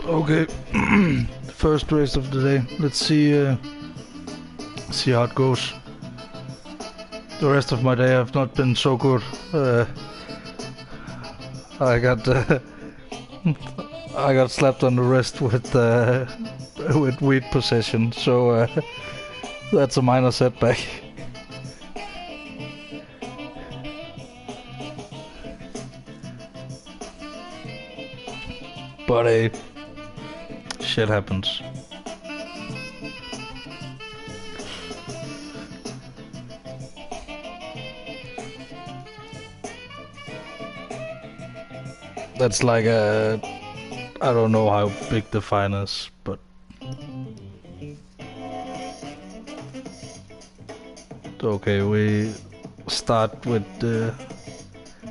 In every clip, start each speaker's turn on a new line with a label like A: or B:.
A: Okay, first race of the day. Let's see how it goes. The rest of my day have not been so good. I got I got slapped on the wrist with weed possession, so that's a minor setback. But shit happens. That's like I don't know how big the fine is, but okay, we start with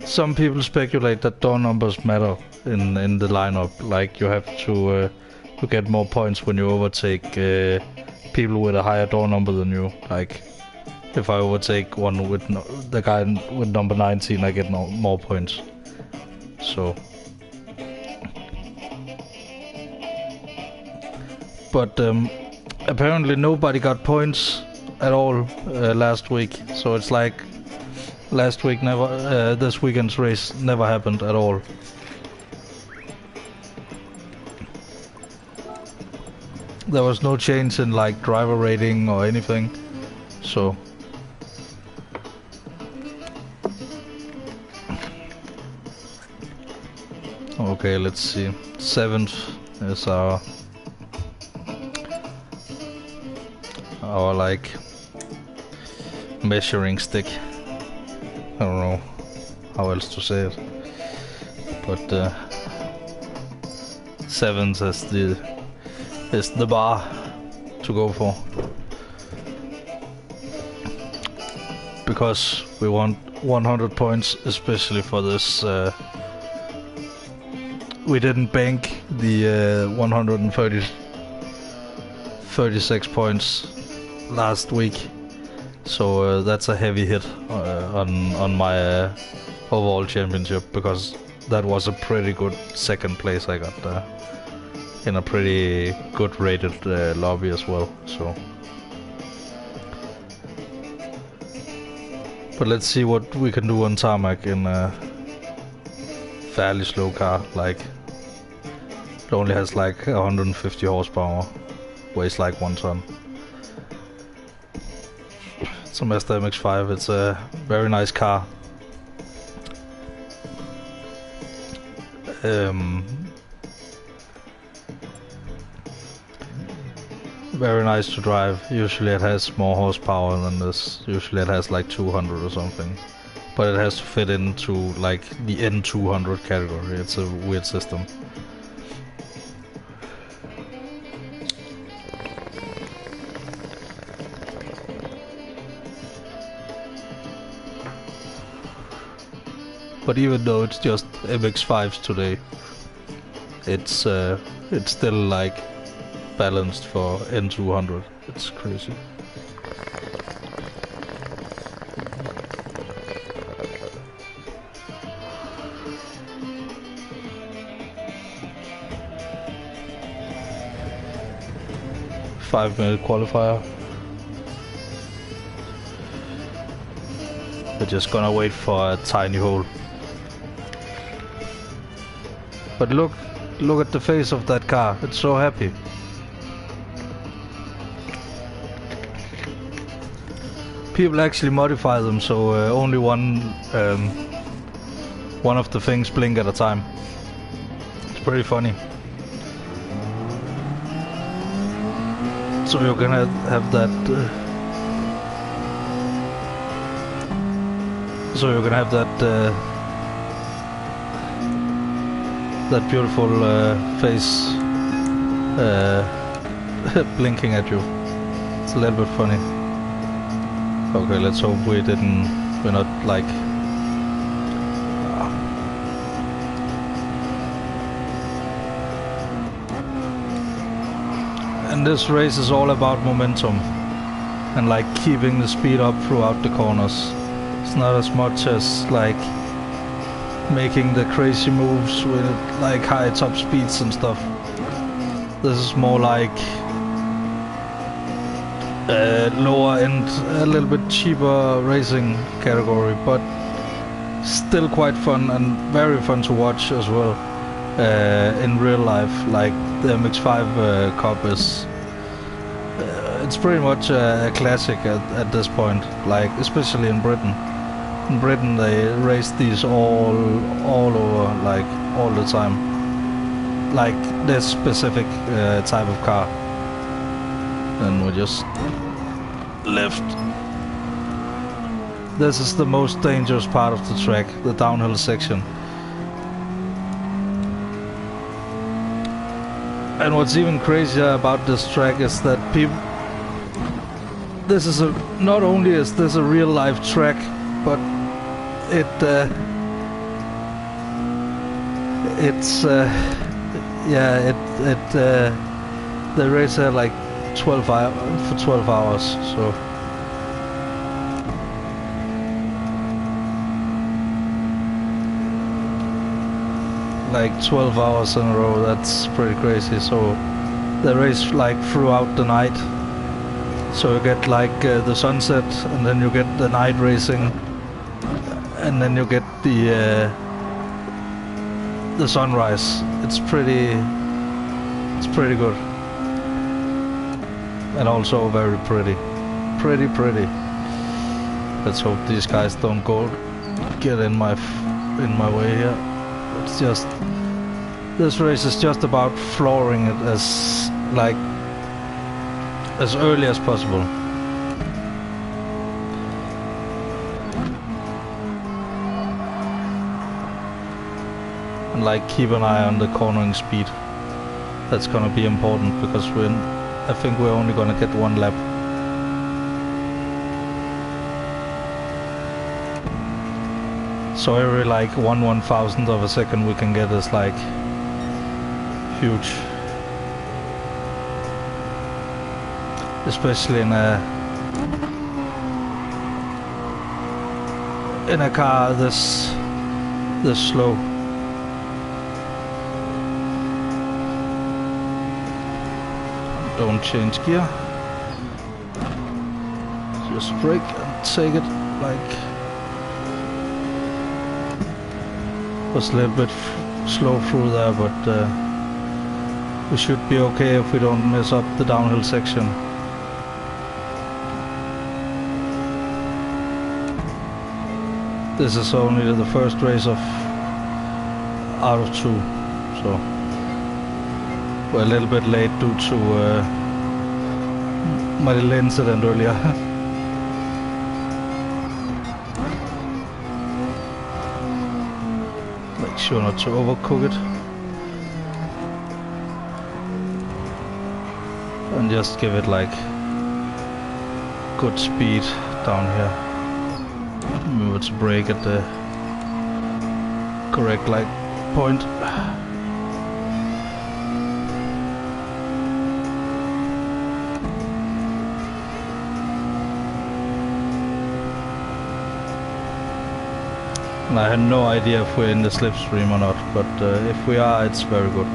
A: some people speculate that door numbers matter in the lineup. Like you have to get more points when you overtake people with a higher door number than you. Like if I overtake one with the guy with number 19, I get more points. So, but apparently nobody got points at all last week. So it's like last week never, this weekend's race never happened at all. There was no change in like driver rating or anything, so okay, let's see. 7th is our like measuring stick. I don't know how else to say it, but 7th is the bar to go for, because we want 100 points, especially for this. We didn't bank the 136 points last week, so that's a heavy hit on my overall championship, because that was a pretty good second place I got in a pretty good rated lobby as well. So, but let's see what we can do on tarmac in a fairly slow car. Like it only has like 150 horsepower, weighs like 1 ton. It's a Mazda MX-5. It's a very nice car. Very nice to drive. Usually it has more horsepower than this. Usually it has like 200 or something. But it has to fit into like the N200 category. It's a weird system. But even though it's just MX-5s today, it's still like balanced for N200. It's crazy. Five-minute qualifier. We're just gonna wait for a tiny hole. But look at the face of that car. It's so happy. People actually modify them so only one of the things blink at a time. It's pretty funny. So you're gonna have that. So you're gonna have that that beautiful face blinking at you. It's a little bit funny. Okay, let's hope we're not like. And this race is all about momentum and like keeping the speed up throughout the corners. It's not as much as like making the crazy moves with like high top speeds and stuff. This is more like lower end, a little bit cheaper racing category, but still quite fun and very fun to watch as well in real life. Like the MX-5 Cup is, it's pretty much a classic at this point. Like especially in Britain. In Britain they race these all over, like all the time. Like this specific type of car. Then we just left. This is the most dangerous part of the track, the downhill section. And what's even crazier about this track is that people... This is a... Not only is this a real life track, but it's... yeah, they race here like 12 hours, for 12 hours, so... Like 12 hours in a row, that's pretty crazy. So they race like throughout the night, so you get like the sunset, and then you get the night racing, and then you get the sunrise. It's pretty good, and also very pretty. Let's hope these guys don't get in my way here. It's just, this race is just about flooring it as early as possible. And like keep an eye on the cornering speed. That's gonna be important because I think we're only gonna get one lap. So every like 1/1000th of a second we can get is like huge. Especially in a car this slow. Don't change gear. Just brake and take it like... Was a little bit slow through there, but we should be okay if we don't mess up the downhill section. This is only the first race out of 2, so we're a little bit late due to my little incident earlier. Make sure not to overcook it, and just give it like good speed down here. Remember to brake at the correct like point. And I had no idea if we're in the slipstream or not, but if we are, it's very good.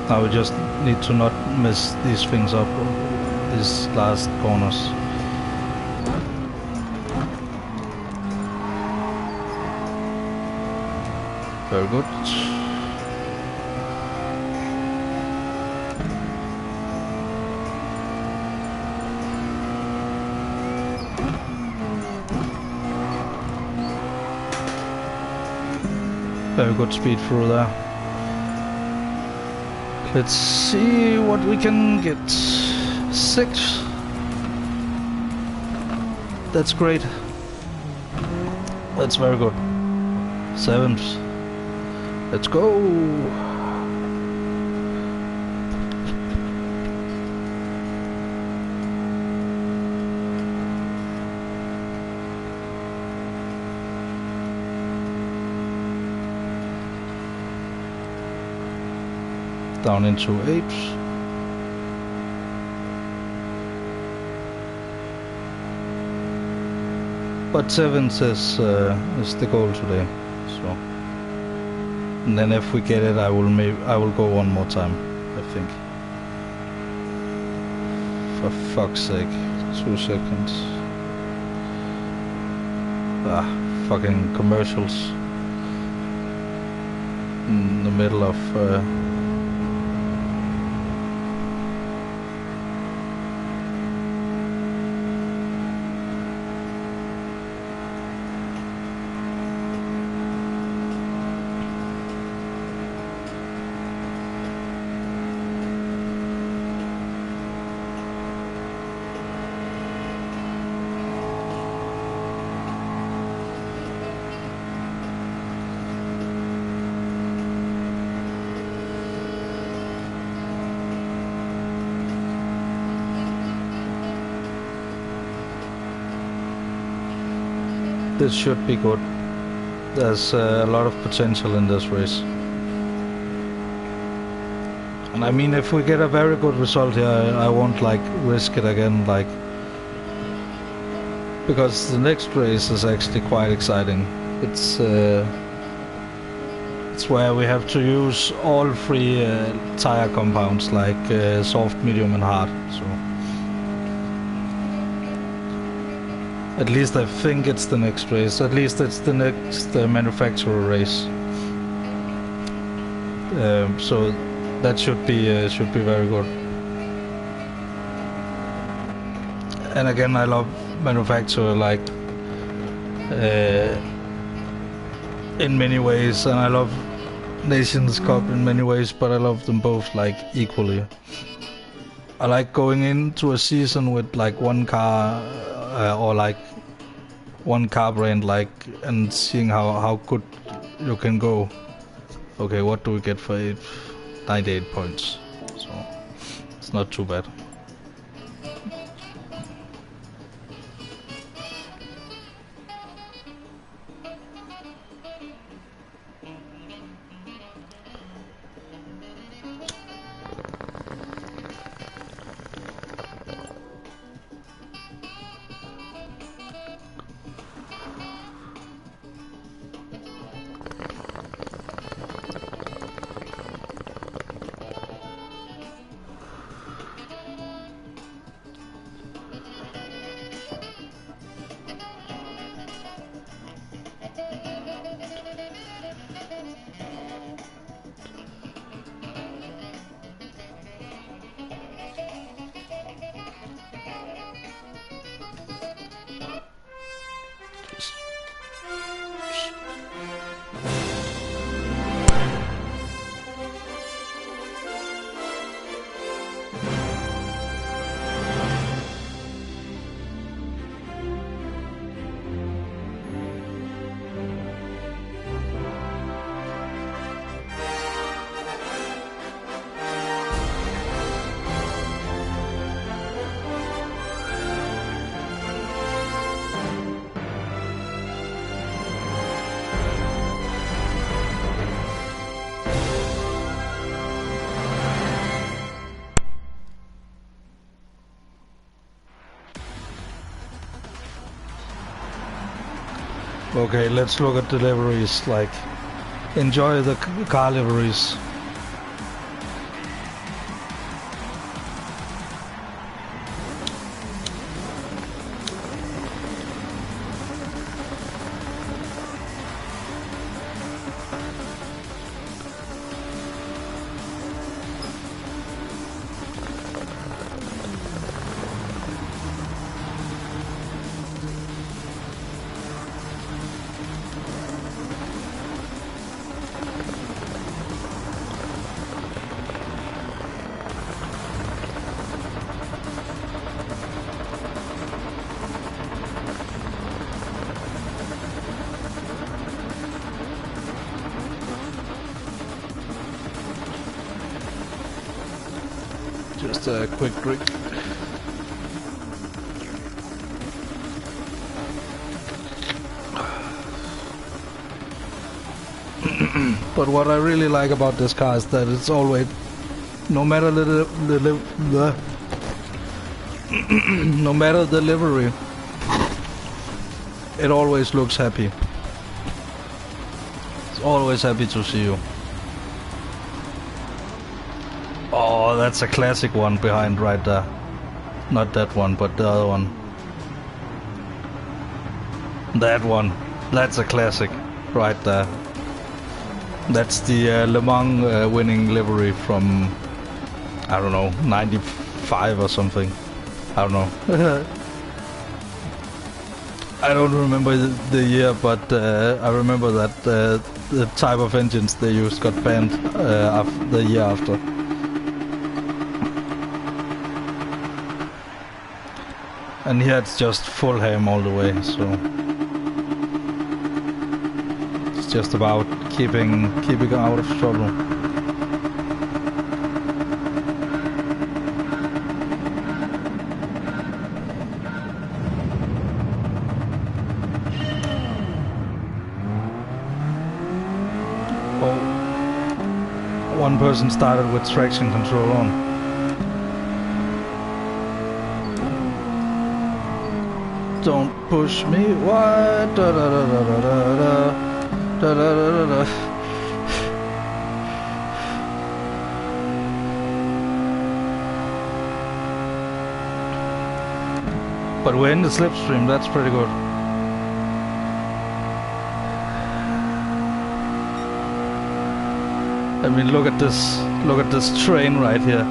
A: Now we just need to not mess these things up, these last corners. Very good. Very good speed through there. Let's see what we can get. 6. That's great. That's very good. 7th. Let's go. Down into 8th. But 7th is the goal today, so And then if we get it, I will go one more time, I think. For fuck's sake. 2 seconds. Ah, fucking commercials. In the middle of... This should be good. There's a lot of potential in this race. And I mean, if we get a very good result here, I won't like risk it again, like, because the next race is actually quite exciting. It's where we have to use all 3 tire compounds, like soft, medium and hard. So at least I think it's the next race. At least it's the next manufacturer race. So that should be very good. And again, I love manufacturer, like in many ways, and I love Nations Cup in many ways, but I love them both like equally. I like going into a season with like one car or like one car brand, like, and seeing how good you can go. Okay, what do we get for it? 98 points, so it's not too bad. Okay, let's look at the liveries, like, enjoy the car liveries. Just a quick drink. But what I really like about this car is that it's always, no matter no matter the livery, it always looks happy. It's always happy to see you. Oh, that's a classic one behind right there. Not that one, but the other one. That one. That's a classic right there. That's the Le Mans winning livery from, I don't know, 95 or something. I don't know. I don't remember the year, but I remember that the type of engines they used got banned the year after. And here it's just full ham all the way, so it's just about keeping out of trouble. Oh, one person started with traction control on. Don't push me, what? Da da da da da da da da da da. But we're in the slipstream, that's pretty good. I mean, look at this train right here.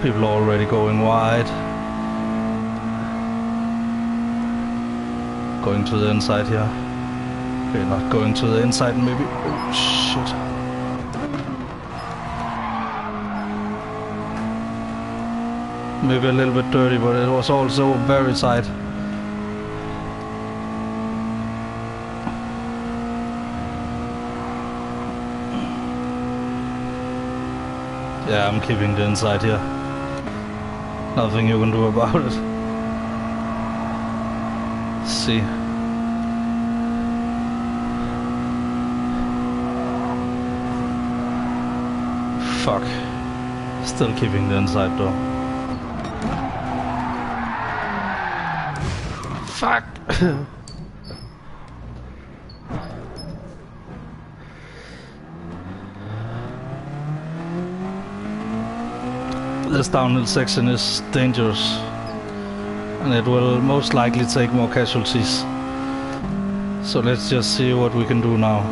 A: People are already going wide. Going to the inside here. Okay, not going to the inside maybe. Oh shit. Maybe a little bit dirty, but it was also very tight. Yeah, I'm keeping the inside here. Nothing you can do about it. See. Fuck. Still keeping the inside though. Fuck. This downhill section is dangerous, and it will most likely take more casualties. So let's just see what we can do now.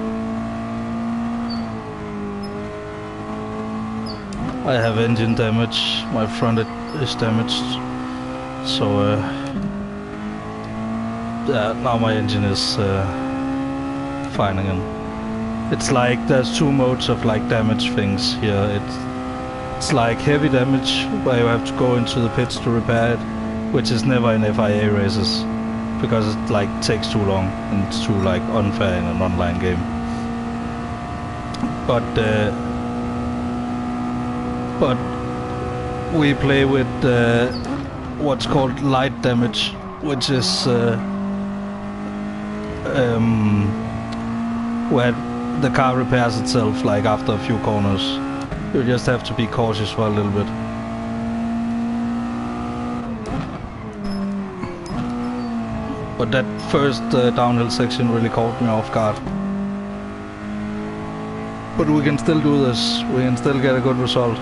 A: I have engine damage, my front is damaged, so yeah, now my engine is fine again. It's like there's two modes of like damage things here. It's like heavy damage, where you have to go into the pits to repair it, which is never in FIA races, because it like takes too long and it's too like unfair in an online game. But we play with what's called light damage, which is where the car repairs itself like after a few corners. You just have to be cautious for a little bit. But that first downhill section really caught me off guard. But we can still do this. We can still get a good result.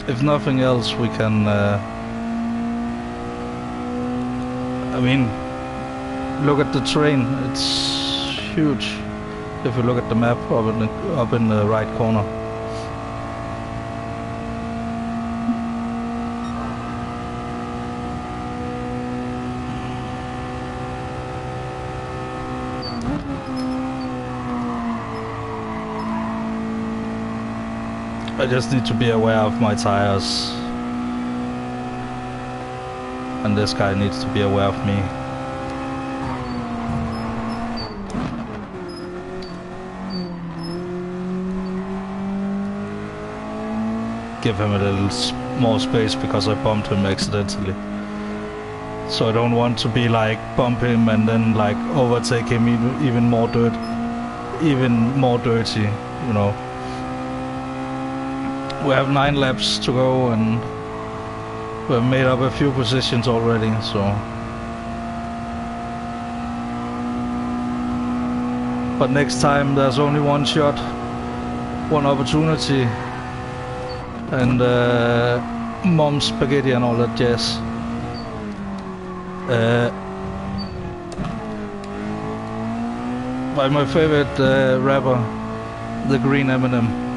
A: If nothing else, we can I mean, look at the train, it's huge. If you look at the map up in the right corner. I just need to be aware of my tires. And this guy needs to be aware of me. Give him a little more space because I bumped him accidentally. So I don't want to be like bump him and then like overtake him even more dirty, you know. We have 9 laps to go and we've made up a few positions already, so. But next time there's only one shot, one opportunity, and mom spaghetti and all that jazz. By my favorite rapper, the Green Eminem.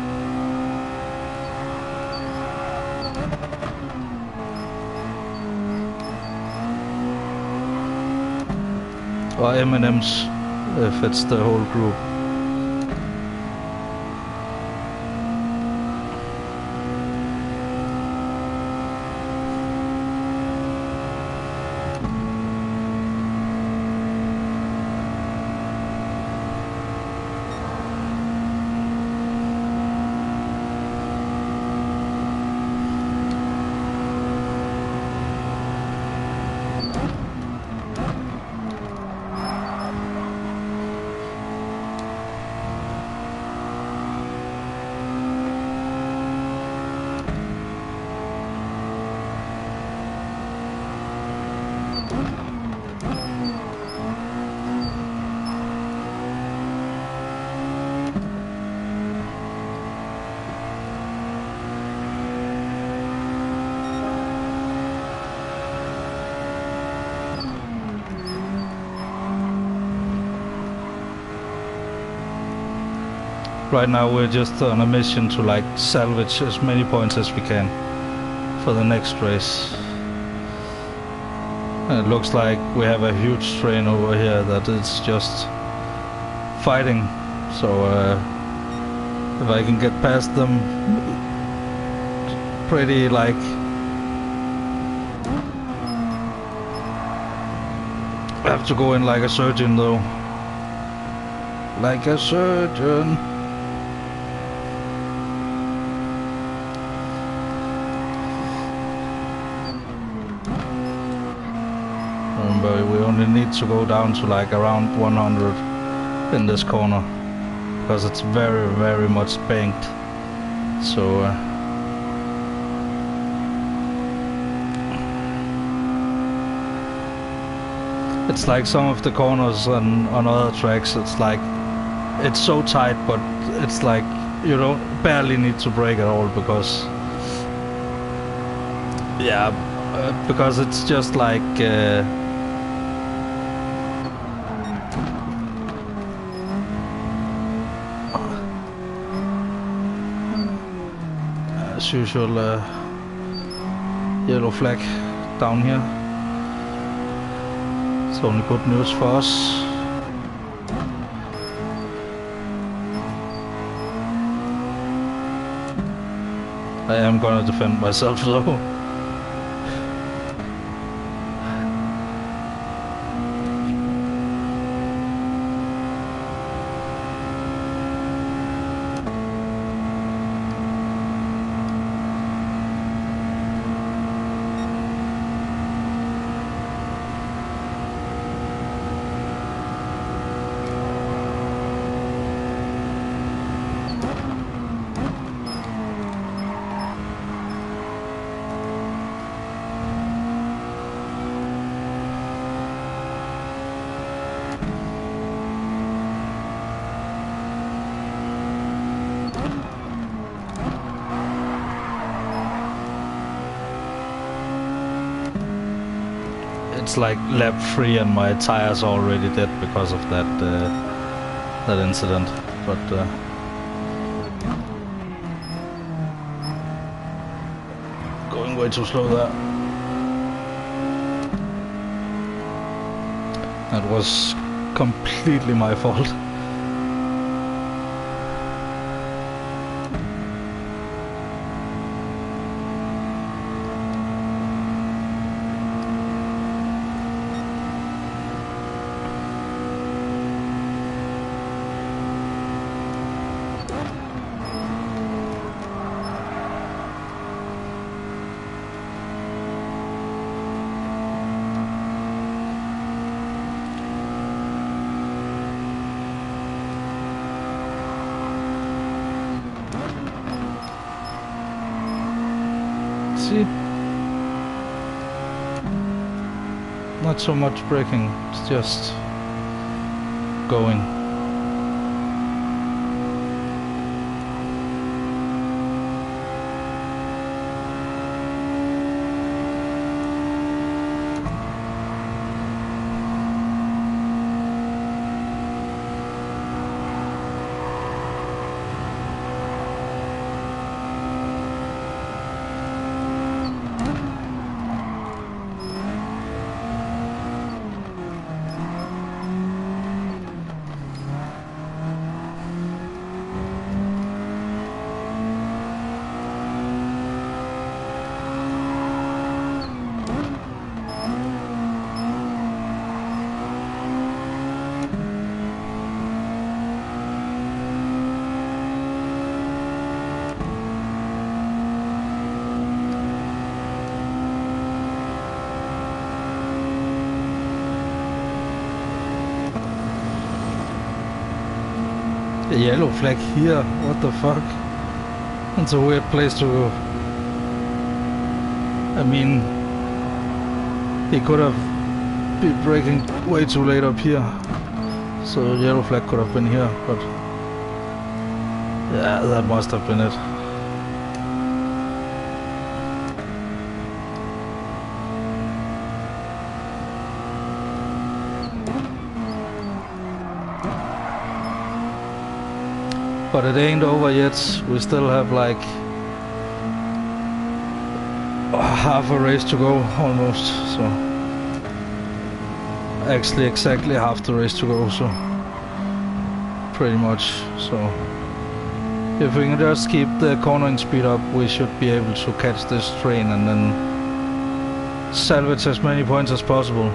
A: Or M&M's, if it's the whole group. Right now we're just on a mission to like salvage as many points as we can for the next race. And it looks like we have a huge train over here that is just fighting. So if I can get past them pretty like I have to go in like a surgeon though. Like a surgeon. Remember, we only need to go down to like around 100 in this corner because it's very, very much banked. So it's like some of the corners on other tracks. It's like it's so tight, but it's like you don't barely need to brake at all because because it's just like as usual yellow flag down here. It's only good news for us. I am gonna defend myself though. It's like lap 3 and my tires are already dead because of that that incident, but going way too slow there. That was completely my fault. See? Not so much braking, it's just going. A yellow flag here, what the fuck? It's a weird place to go. I mean, he could have been braking way too late up here. So the yellow flag could have been here, but yeah, that must have been it. But it ain't over yet. We still have like half a race to go, almost. So actually exactly half the race to go, so pretty much. So if we can just keep the cornering speed up, we should be able to catch this train and then salvage as many points as possible.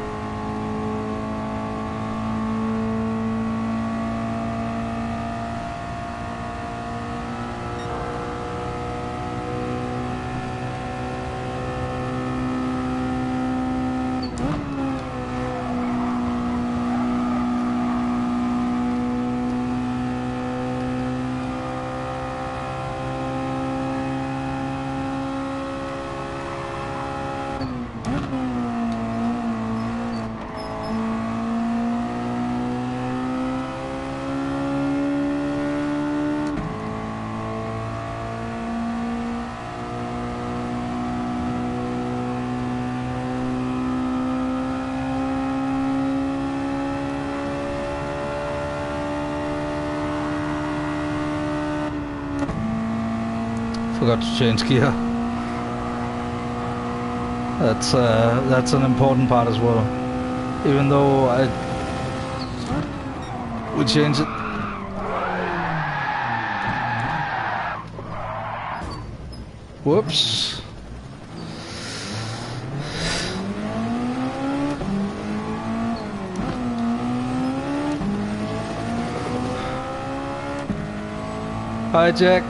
A: Forgot to change gear. That's an important part as well. Even though we change it. Whoops. Hi, Jack.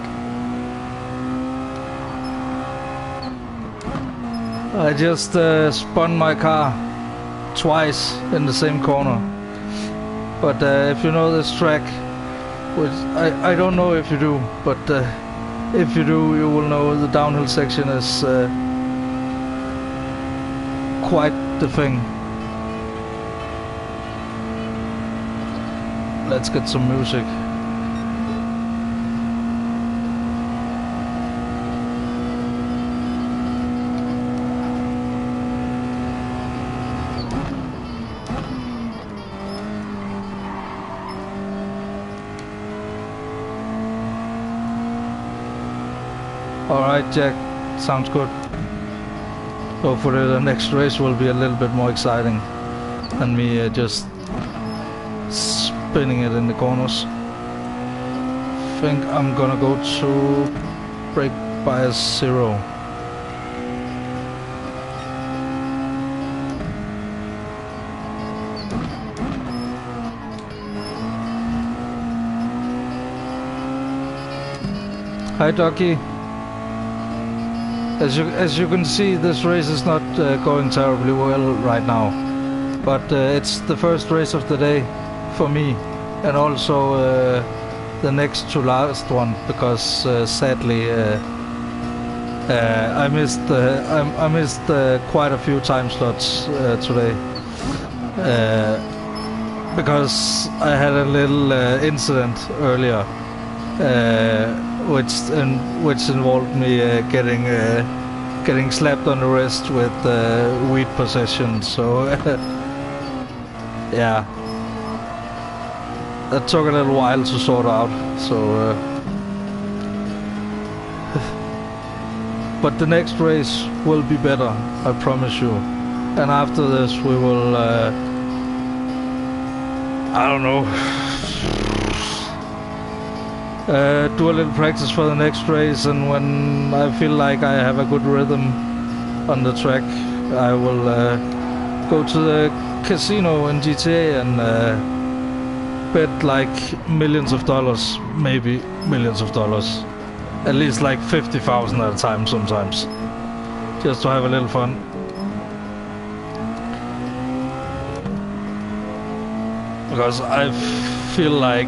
A: I just spun my car twice in the same corner. But if you know this track, which I don't know if you do, but if you do, you will know the downhill section is quite the thing. Let's get some music. Alright, Jack, sounds good. Hopefully the next race will be a little bit more exciting than me just spinning it in the corners. Think I'm gonna go to brake bias 0. Hi, Ducky. As you can see, this race is not going terribly well right now, but it's the first race of the day for me, and also the next to last one, because sadly I missed quite a few time slots today because I had a little incident earlier, which involved me getting slapped on the wrist with weed possession. So yeah, that took a little while to sort out. So. But the next race will be better, I promise you. And after this we will, I don't know, do a little practice for the next race, and when I feel like I have a good rhythm on the track, I will go to the casino in GTA and bet like millions of dollars, maybe millions of dollars. At least like 50,000 at a time sometimes, just to have a little fun. Because I feel like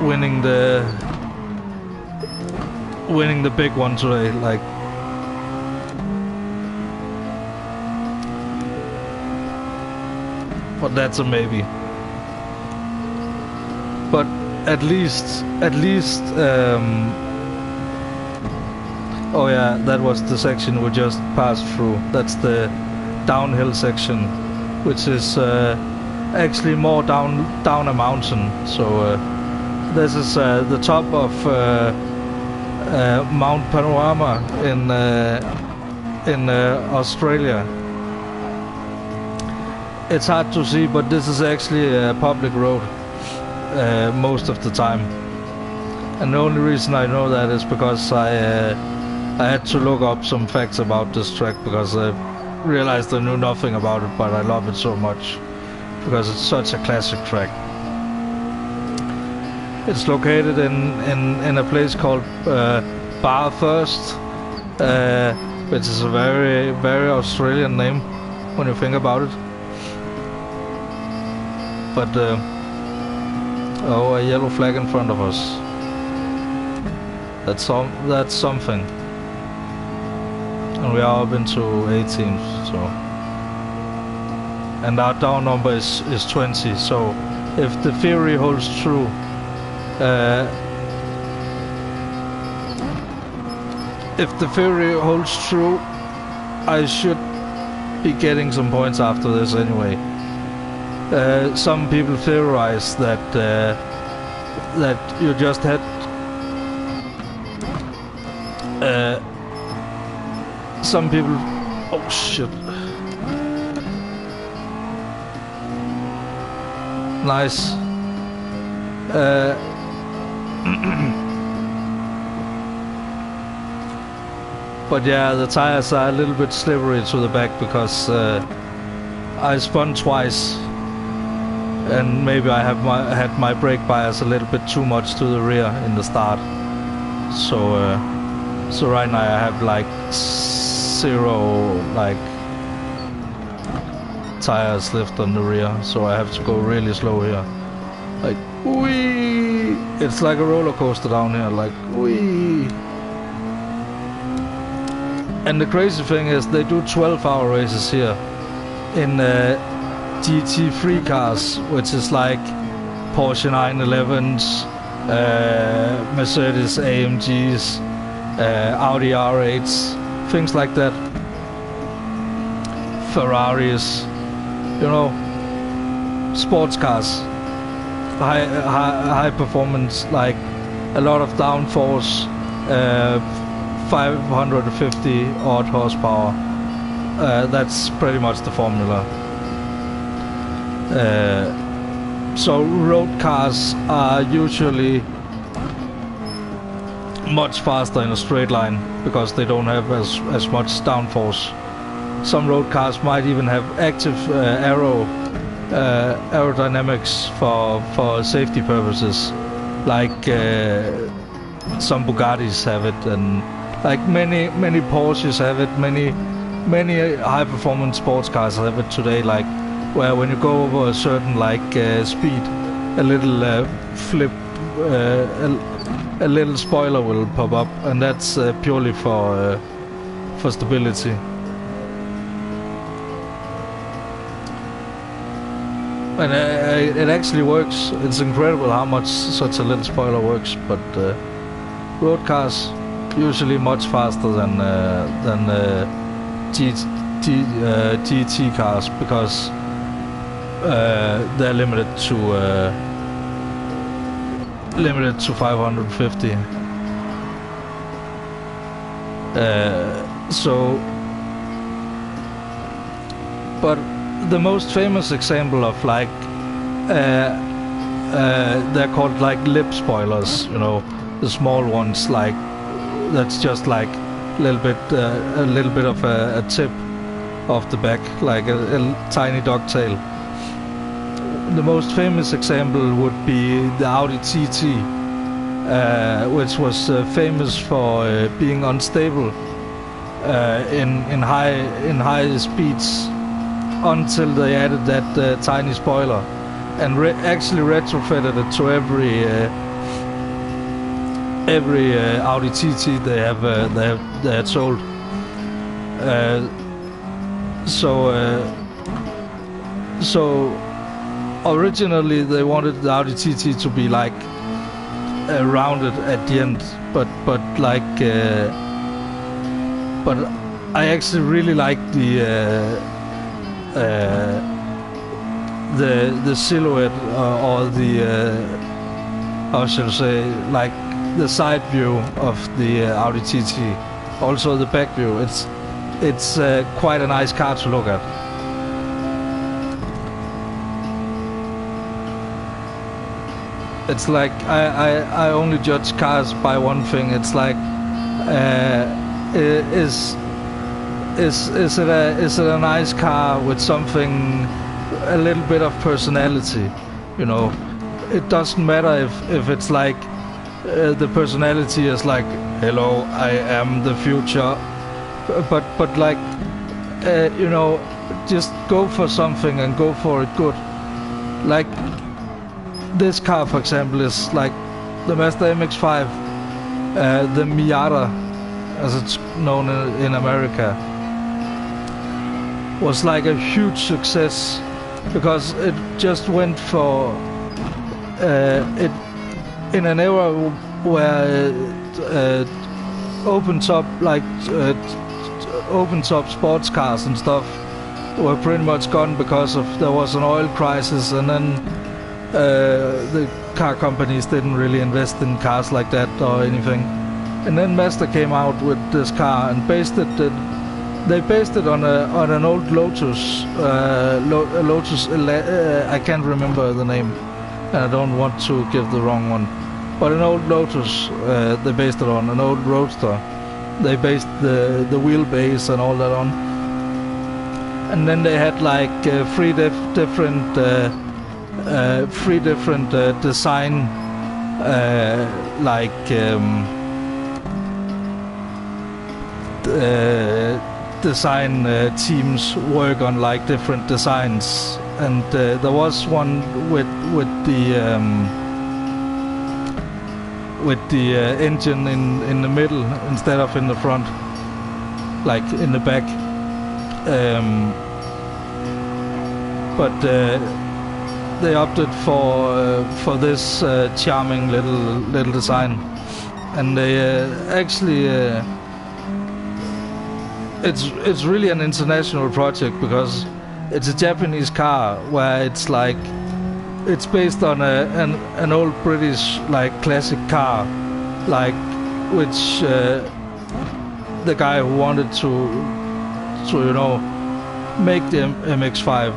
A: winning the big one today, like. But that's a maybe. But at least oh yeah, that was the section we just passed through. That's the downhill section, which is actually more down a mountain. So this is the top of Mount Panorama in Australia. It's hard to see, but this is actually a public road most of the time. And the only reason I know that is because I had to look up some facts about this track, because I realized I knew nothing about it, but I love it so much because it's such a classic track. It's located in a place called Bathurst, which is a very, very Australian name when you think about it. But oh, a yellow flag in front of us. That's something. And we are up into 18th, so. And our down number is 20, so if the theory holds true, I should be getting some points after this anyway. Some people theorize that you just had some people. Oh shit! Nice. But yeah, the tires are a little bit slippery to the back because I spun twice, and maybe I have had my brake bias a little bit too much to the rear in the start. So right now I have like 0 like tires left on the rear, so I have to go really slow here. Like wee! It's like a roller coaster down here, like wee! And the crazy thing is they do 12-hour races here in GT3 cars, which is like Porsche 911s, Mercedes AMGs, Audi R8s, things like that. Ferraris, you know, sports cars, high performance, like a lot of downforce, 550 odd horsepower. That's pretty much the formula. So road cars are usually much faster in a straight line because they don't have as much downforce. Some road cars might even have active aerodynamics for safety purposes, like some Bugattis have it, and like many Porsches have it. Many high performance sports cars have it today, like where when you go over a certain like speed, a little flip a little spoiler will pop up, and that's purely for stability. And it actually works. It's incredible how much such a little spoiler works. But road cars usually much faster than GT cars, because they're limited to 550. But the most famous example of like they're called like lip spoilers, you know, the small ones, like that's just like a little bit of a tip off the back, like a tiny dogtail. The most famous example would be the Audi TT, which was famous for being unstable in high speeds, until they added that tiny spoiler and actually retrofitted it to every Audi TT they had sold. So originally they wanted the Audi TT to be like rounded at the end, but I actually really like the silhouette or the how shall I say, like the side view of the Audi TT, also the back view. It's quite a nice car to look at. It's like I only judge cars by one thing. It's like is it a nice car with something, a little bit of personality, you know? It doesn't matter if it's like the personality is like, hello, I am the future, but like you know, just go for something and go for it good. Like this car, for example, is like the Mazda MX-5, the Miata, as it's known in America, was like a huge success because it just went for it in an era where open top sports cars and stuff were pretty much gone because of there was an oil crisis, and then the car companies didn't really invest in cars like that or anything. And then Mazda came out with this car and based it on an old Lotus, I can't remember the name, and I don't want to give the wrong one, but an old Lotus they based it on, an old Roadster. They based the wheelbase and all that on, and then they had like three different design design teams work on like different designs, and there was one with the engine in the middle instead of in the front, like in the back, but they opted for this charming little design, and they actually it's really an international project because it's a Japanese car where it's like it's based on an old British like classic car, like which the guy who wanted to you know make the MX-5,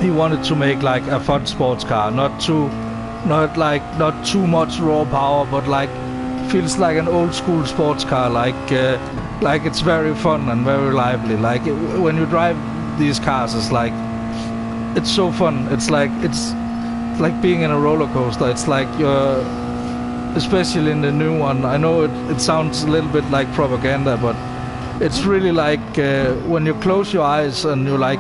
A: he wanted to make like a fun sports car, not too much raw power, but like feels like an old school sports car, like it's very fun and very lively. Like when you drive these cars, it's so fun. It's like being in a roller coaster. It's like you're, especially in the new one. I know it sounds a little bit like propaganda, but it's really like when you close your eyes and you like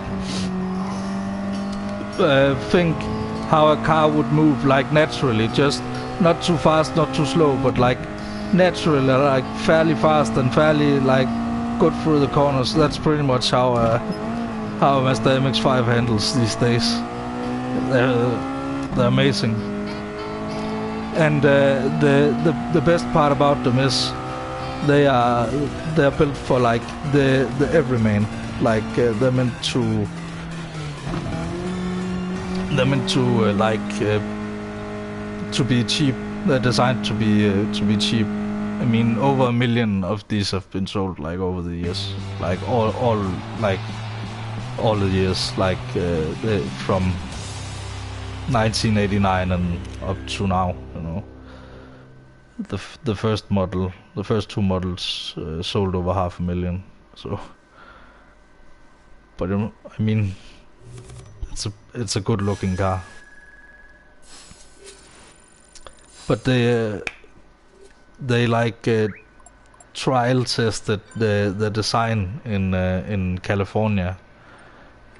A: think how a car would move like naturally, just not too fast, not too slow, but like naturally, like fairly fast and fairly like good through the corners. That's pretty much how a Mazda MX-5 handles these days. They're amazing. And the best part about them is they're built for like the everyman. Like they're meant to to be cheap. They're designed to be cheap. I mean, over 1 million of these have been sold like over the years, like all the years, like from 1989 and up to now. You know, the first two models sold over 500,000. So, but I mean, it's a good looking car. But they like trial tested the design in California,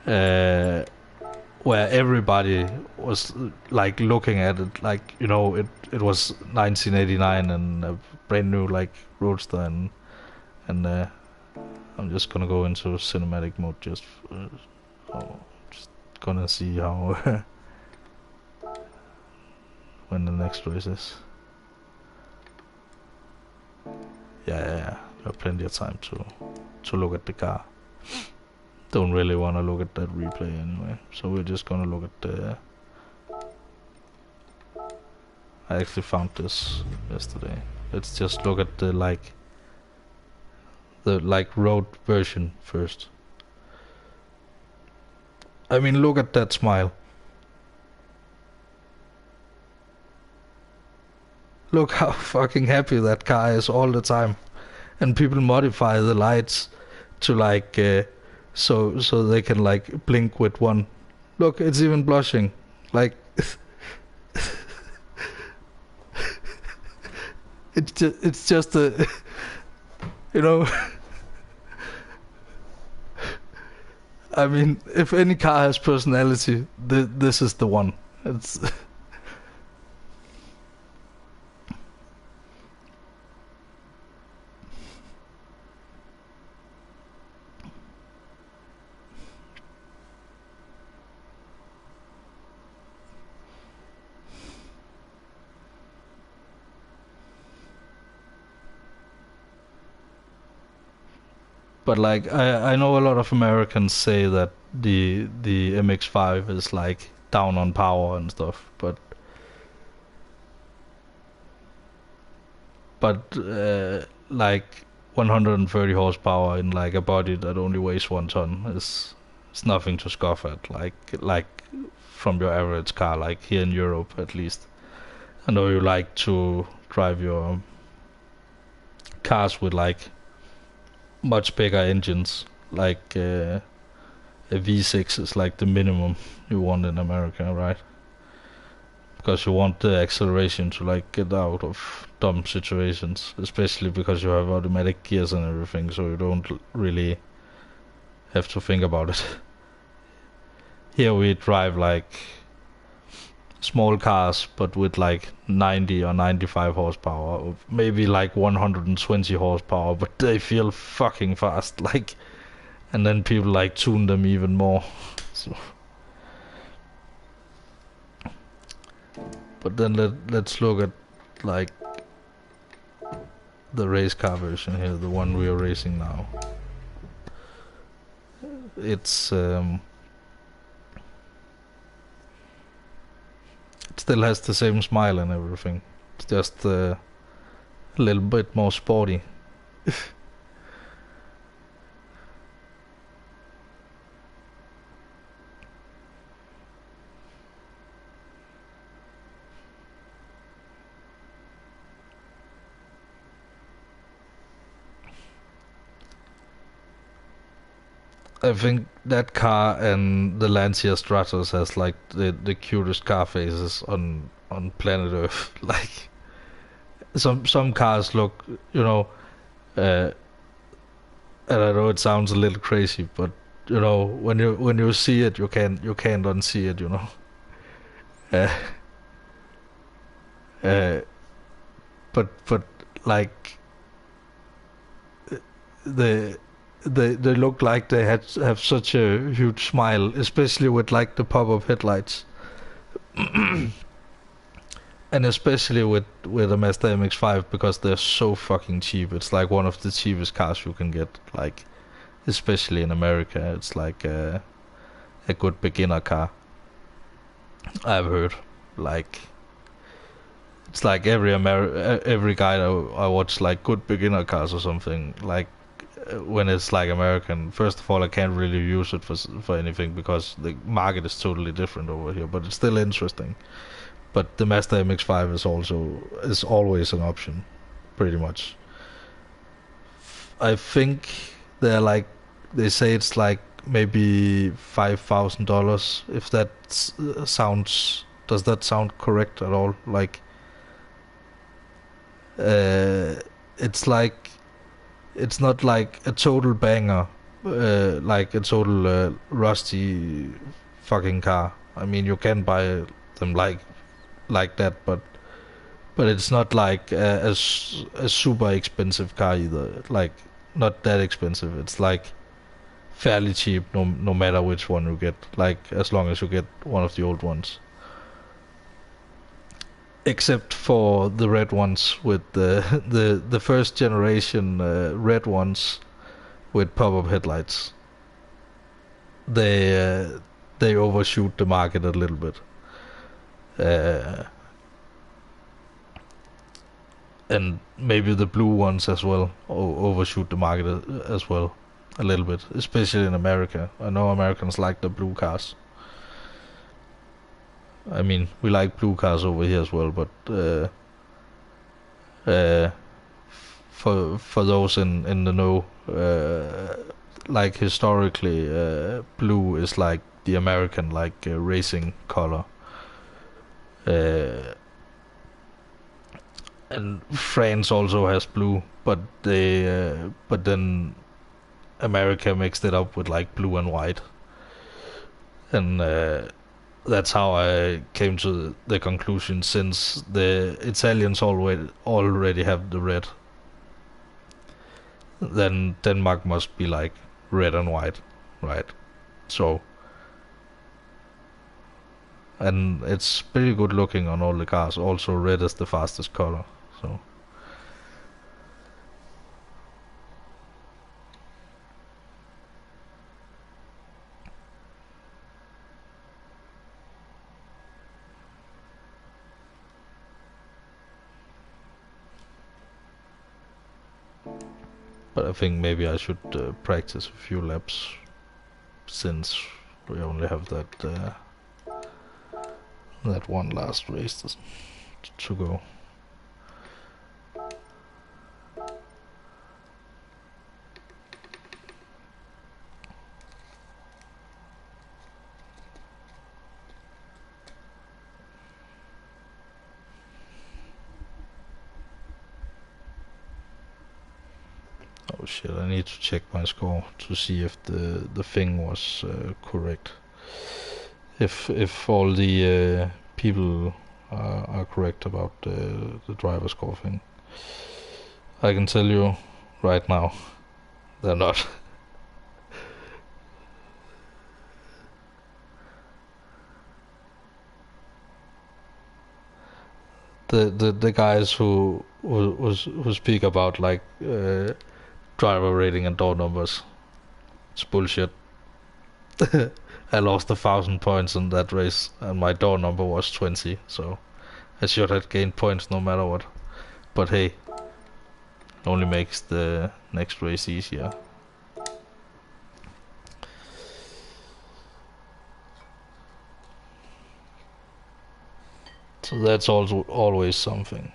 A: where everybody was like looking at it, like, you know, it was 1989 and a brand new like roadster, and I'm just gonna go into cinematic mode just gonna see how when the next race is. Yeah. You have plenty of time to look at the car. Don't really want to look at that replay anyway, so we're just gonna look at the... I actually found this yesterday. Let's just look at the road version first. I mean, look at that smile. Look how fucking happy that car is all the time. And people modify the lights to like so they can like blink with one. Look, it's even blushing. Like it's just a you know. I mean, if any car has personality, this is the one. It's but like I know a lot of Americans say that the MX-5 is like down on power and stuff, but like 130 horsepower in like a body that only weighs 1 ton is nothing to scoff at. Like from your average car, like here in Europe at least. I know you like to drive your cars with like much bigger engines, like a V6 is like the minimum you want in America, right? Because you want the acceleration to like get out of dumb situations, especially because you have automatic gears and everything, so you don't really have to think about it. Here we drive like small cars, but with like 90 or 95 horsepower, or maybe like 120 horsepower, but they feel fucking fast, like, and then people like tune them even more. So, but then let's look at like the race car version here, the one we are racing now. It's it still has the same smile and everything. It's just a little bit more sporty. I think that car and the Lancia Stratos has like the cutest car faces on planet Earth. Like some cars look, you know, and I know it sounds a little crazy, but you know, when you see it, you can't unsee it, you know. Uh, uh, but like the they look like they have such a huge smile, especially with like the pop-up headlights, and especially with a Mazda MX-5 because they're so fucking cheap. It's like one of the cheapest cars you can get. Like especially in America, it's like a good beginner car. I've heard like it's like every guy I watch like good beginner cars or something like when it's like American. First of all, I can't really use it for anything because the market is totally different over here. But it's still interesting. But the Mazda MX-5 is always an option, pretty much. I think they're like they say it's like maybe $5,000. If that sounds does that sound correct at all? Like uh, it's like it's not like a total banger, like a total rusty fucking car. I mean, you can buy them like that, but it's not like a super expensive car either. Like not that expensive. It's like fairly cheap, no matter which one you get. Like as long as you get one of the old ones. Except for the red ones with the first generation red ones with pop-up headlights. They uh, they overshoot the market a little bit. Uh, and maybe the blue ones as well overshoot the market as well a little bit, especially in America. I know Americans like the blue cars. I mean, we like blue cars over here as well, but uh, for those in the know, like historically, blue is like the American like racing color. Uh, and France also has blue, but then America mixed it up with like blue and white, and that's how I came to the conclusion. Since the Italians already have the red, then Denmark must be like red and white, right? So, and it's pretty good looking on all the cars. Also, red is the fastest color. So, but I think maybe I should practice a few laps since we only have that one last race to go. Oh shit, I need to check my score to see if the thing was correct. If all the people are correct about the driver score thing. I can tell you right now, they're not. The guys who speak about like driver rating and door numbers, it's bullshit. I lost 1,000 points in that race, and my door number was 20, so I should have gained points no matter what. But hey, only makes the next race easier. So that's also always something.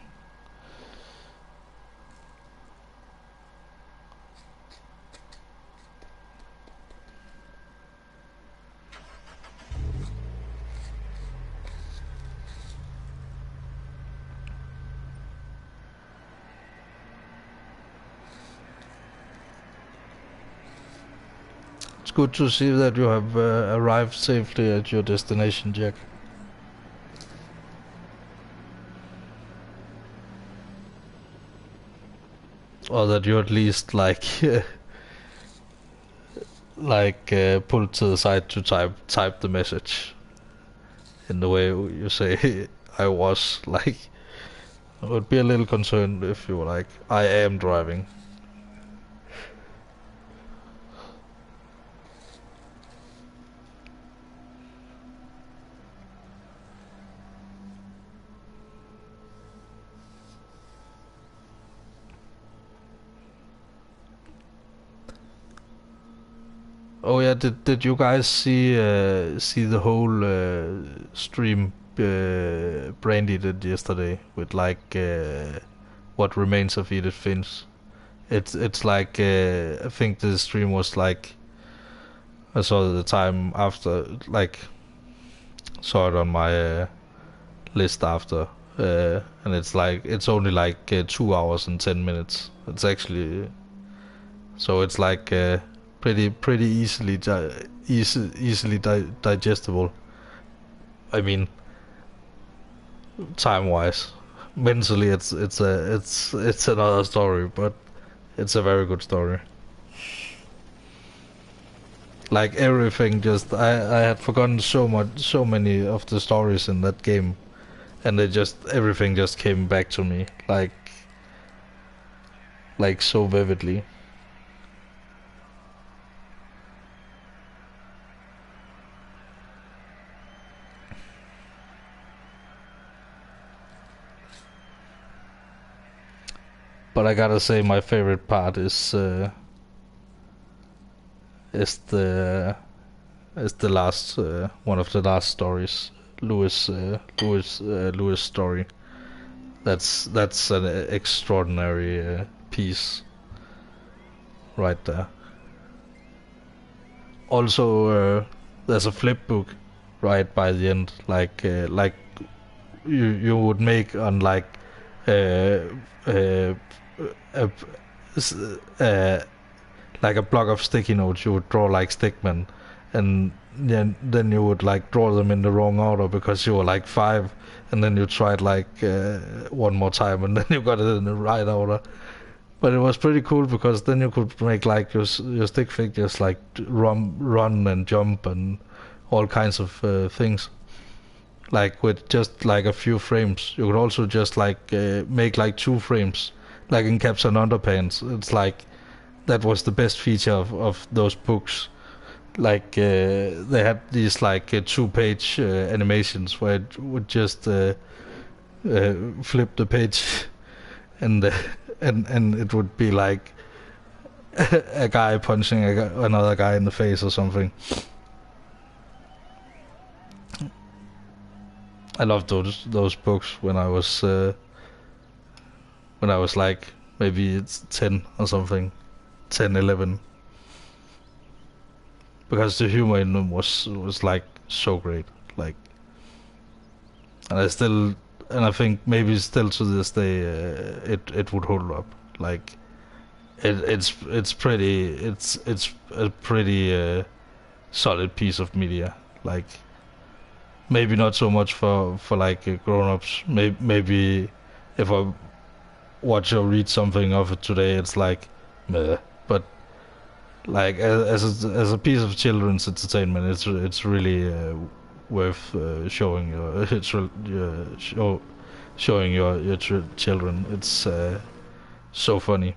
A: Good to see that you have arrived safely at your destination, Jack. or that you at least like pull to the side to type the message in the way you say I was like. I would be a little concerned if you were like, I am driving. Oh yeah, did you guys see the whole stream Brandy did yesterday with like what remains of Edith Finch? It's like I think the stream was like I saw the time after like saw it on my list after and it's like it's only like 2 hours and 10 minutes. It's actually so it's like pretty easily digestible. I mean, time wise, mentally it's another story, but it's a very good story. Like everything, just I had forgotten so many of the stories in that game, and everything just came back to me like so vividly. But I gotta say, my favorite part is the last one of the last stories, Lewis story. That's an extraordinary piece right there. Also, there's a flip book right by the end, like you would make on like uh, uh, a, uh, like a block of sticky notes. You would draw like stickmen, and then you would like draw them in the wrong order because you were like 5, and then you tried like one more time, and then you got it in the right order. But it was pretty cool because then you could make like your stick figures like run and jump and all kinds of things. Like with just like a few frames, you could also just like make like 2 frames, like in caps and underpants. It's like that was the best feature of those books. Like they had these like 2-page animations where it would just flip the page and and it would be like a guy punching another guy in the face or something. I loved those books when I was like maybe it's 10 or something, 10, 11, because the humor in them was like so great, like, and I think maybe still to this day it would hold up, like it's a pretty solid piece of media, like maybe not so much for like grown-ups. Maybe if I watch or read something of it today, it's like meh. But like as a piece of children's entertainment, it's really worth showing your showing your children. It's so funny,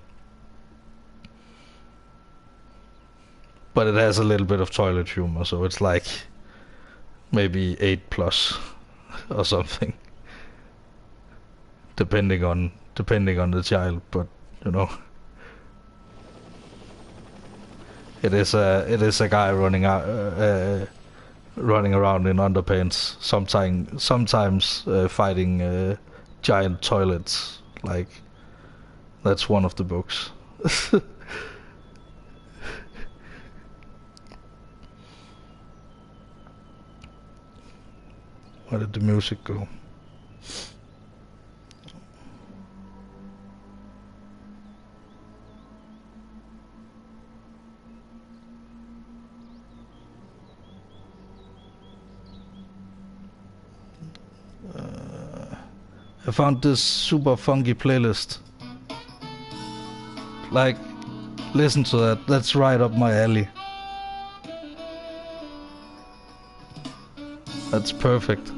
A: but it has a little bit of toilet humor, so it's like maybe 8 plus or something, depending on the child. But you know, it is a guy running around in underpants, sometimes fighting giant toilets. Like that's one of the books. Where did the music go? I found this super funky playlist. like, listen to that. That's right up my alley. That's perfect.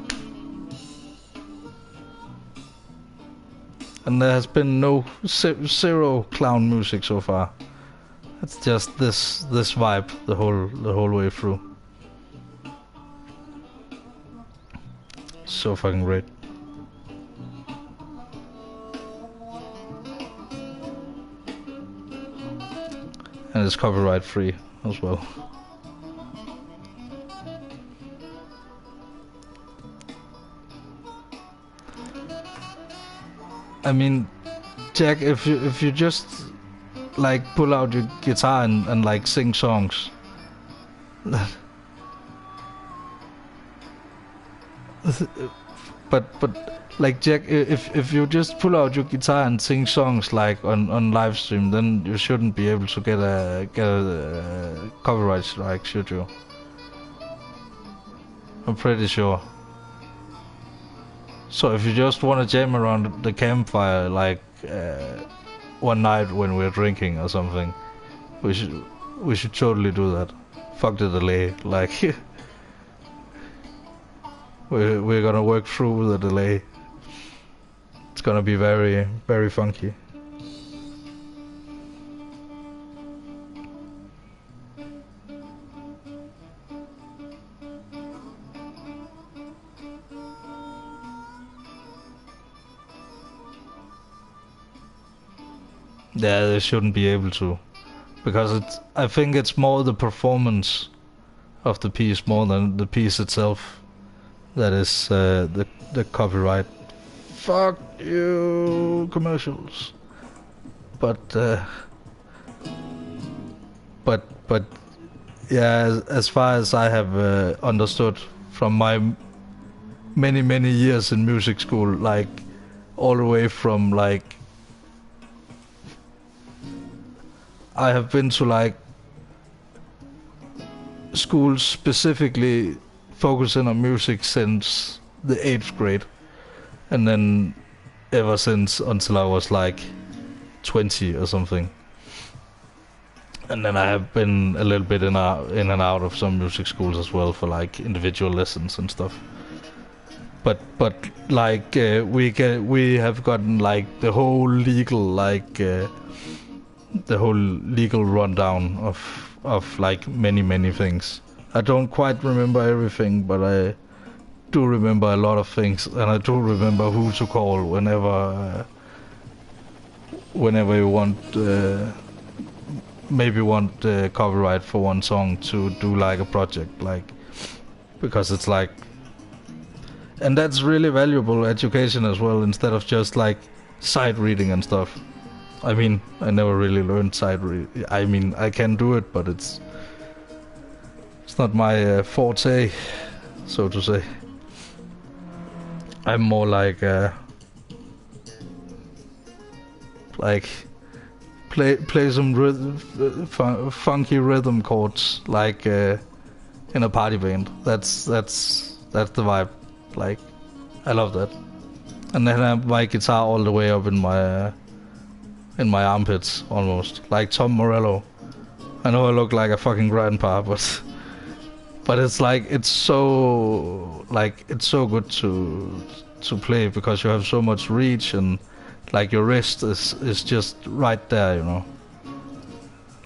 A: And there has been no zero clown music so far. It's just this vibe the whole way through. So fucking great. And it's copyright free as well. I mean, Jack, if you just like pull out your guitar and like sing songs. but like Jack, if you just pull out your guitar and sing songs like on live stream, then you shouldn't be able to get a copyright strike, should you? I'm pretty sure. So if you just want to jam around the campfire like one night when we're drinking or something, we should totally do that. Fuck the delay, like we're gonna work through the delay. It's gonna be very, very funky. Yeah, they shouldn't be able to, because I think it's more the performance of the piece more than the piece itself that is the copyright. Fuck you, commercials. But yeah, as far as I have understood from my many years in music school, like all the way from like I have been to like schools specifically focusing on music since the 8th grade, and then ever since until I was like 20 or something. And then I have been a little bit in and out of some music schools as well for like individual lessons and stuff. But like we have gotten like the whole legal rundown of like many things. I don't quite remember everything, but I do remember a lot of things, and I do remember who to call whenever you want maybe want copyright for one song to do like a project, like, because it's like, and that's really valuable education as well, instead of just like sight reading and stuff. I mean, I never really learned sight reading. I mean, I can do it, but it's not my forte, so to say. I'm more like play some funky rhythm chords, like in a party band. That's the vibe. Like, I love that. And then I have my guitar all the way up in my armpits, almost like Tom Morello. I know I look like a fucking grandpa, but it's like it's so good to play, because you have so much reach, and like your wrist is just right there, you know.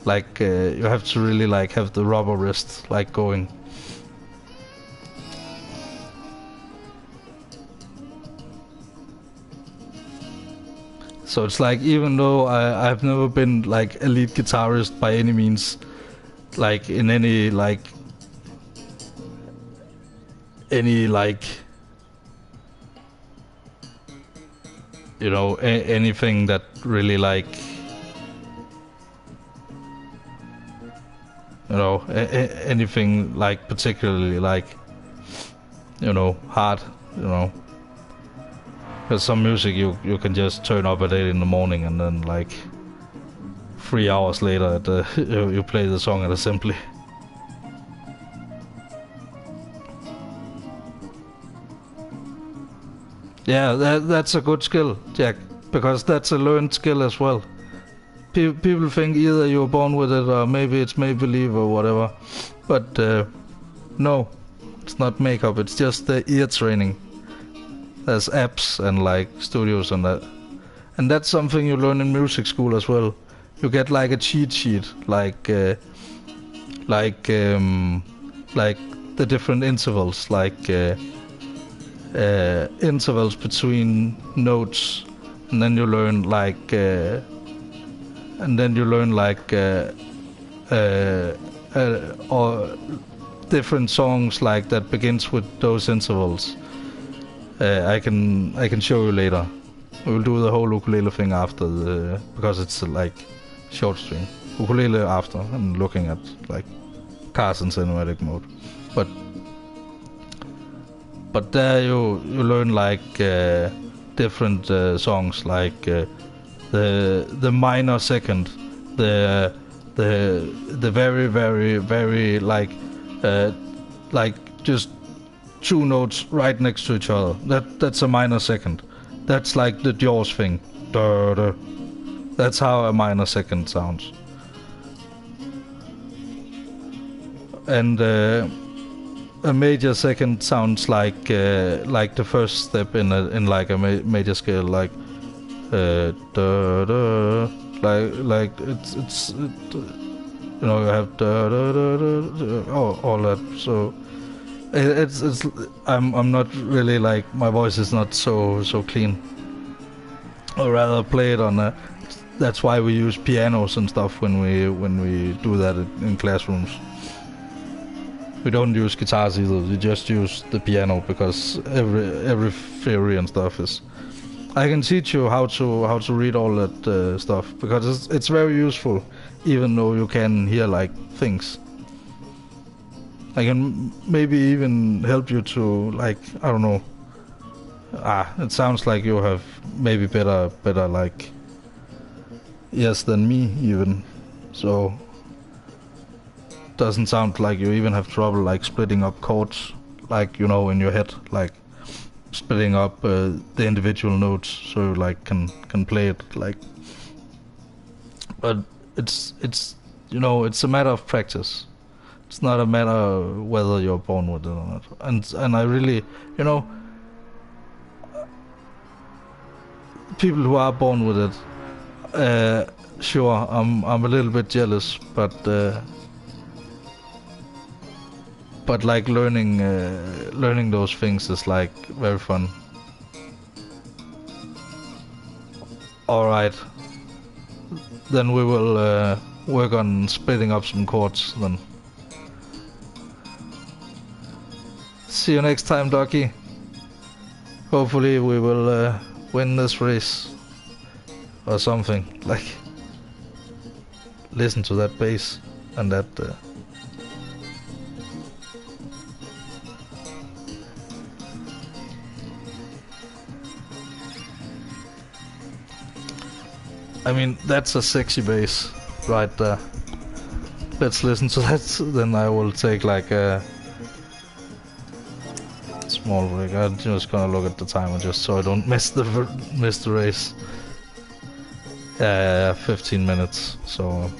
A: Like you have to really like have the rubber wrist like going. So it's like, even though I've never been like a lead guitarist by any means, like in any like you know, anything that really like, you know, anything like particularly like, you know, hard, you know. Because some music you can just turn up at 8 in the morning, and then like 3 hours later you play the song at assembly. Yeah, that's a good skill, Jack, because that's a learned skill as well. people think either you're born with it or maybe it's make-believe or whatever. But no, it's not makeup, it's just the ear training. There's apps and like studios and that. And that's something you learn in music school as well. You get like a cheat sheet, like the different intervals, like intervals between notes, and then you learn or different songs like that begins with those intervals. I can show you later. We'll do the whole ukulele thing after because it's like short string ukulele after, and looking at like cars in cinematic mode. But there you learn like different songs, like the minor second, the very very very like just two notes right next to each other. That's a minor second. That's like the Jaws thing. Duh, duh. That's how a minor second sounds. And a major second sounds like the first step in like a major scale, like duh, duh. Like it's you know, you have duh, duh, duh, duh, duh, all that. So it's I'm not really, like, my voice is not so clean. Or rather play it on a. That's why we use pianos and stuff when we do that in classrooms. We don't use guitars either. We just use the piano because every theory and stuff is. I can teach you how to read all that stuff because it's very useful, even though you can hear like things. I can maybe even help you to, like, I don't know. It sounds like you have maybe better like ears than me even. So doesn't sound like you even have trouble like splitting up chords, like, you know, in your head, like splitting up the individual notes so you like can play it like. But it's you know, it's a matter of practice. It's not a matter whether you're born with it or not. And I really, you know, people who are born with it, sure, I'm a little bit jealous, but like learning those things is like very fun. All right, then we will work on splitting up some chords then. See you next time, Ducky. Hopefully we will win this race or something. Like, listen to that bass and that. I mean, that's a sexy bass right there. Let's listen to that. Then I will take like a small break. I'm just gonna look at the timer just so I don't miss the race. 15 minutes. So.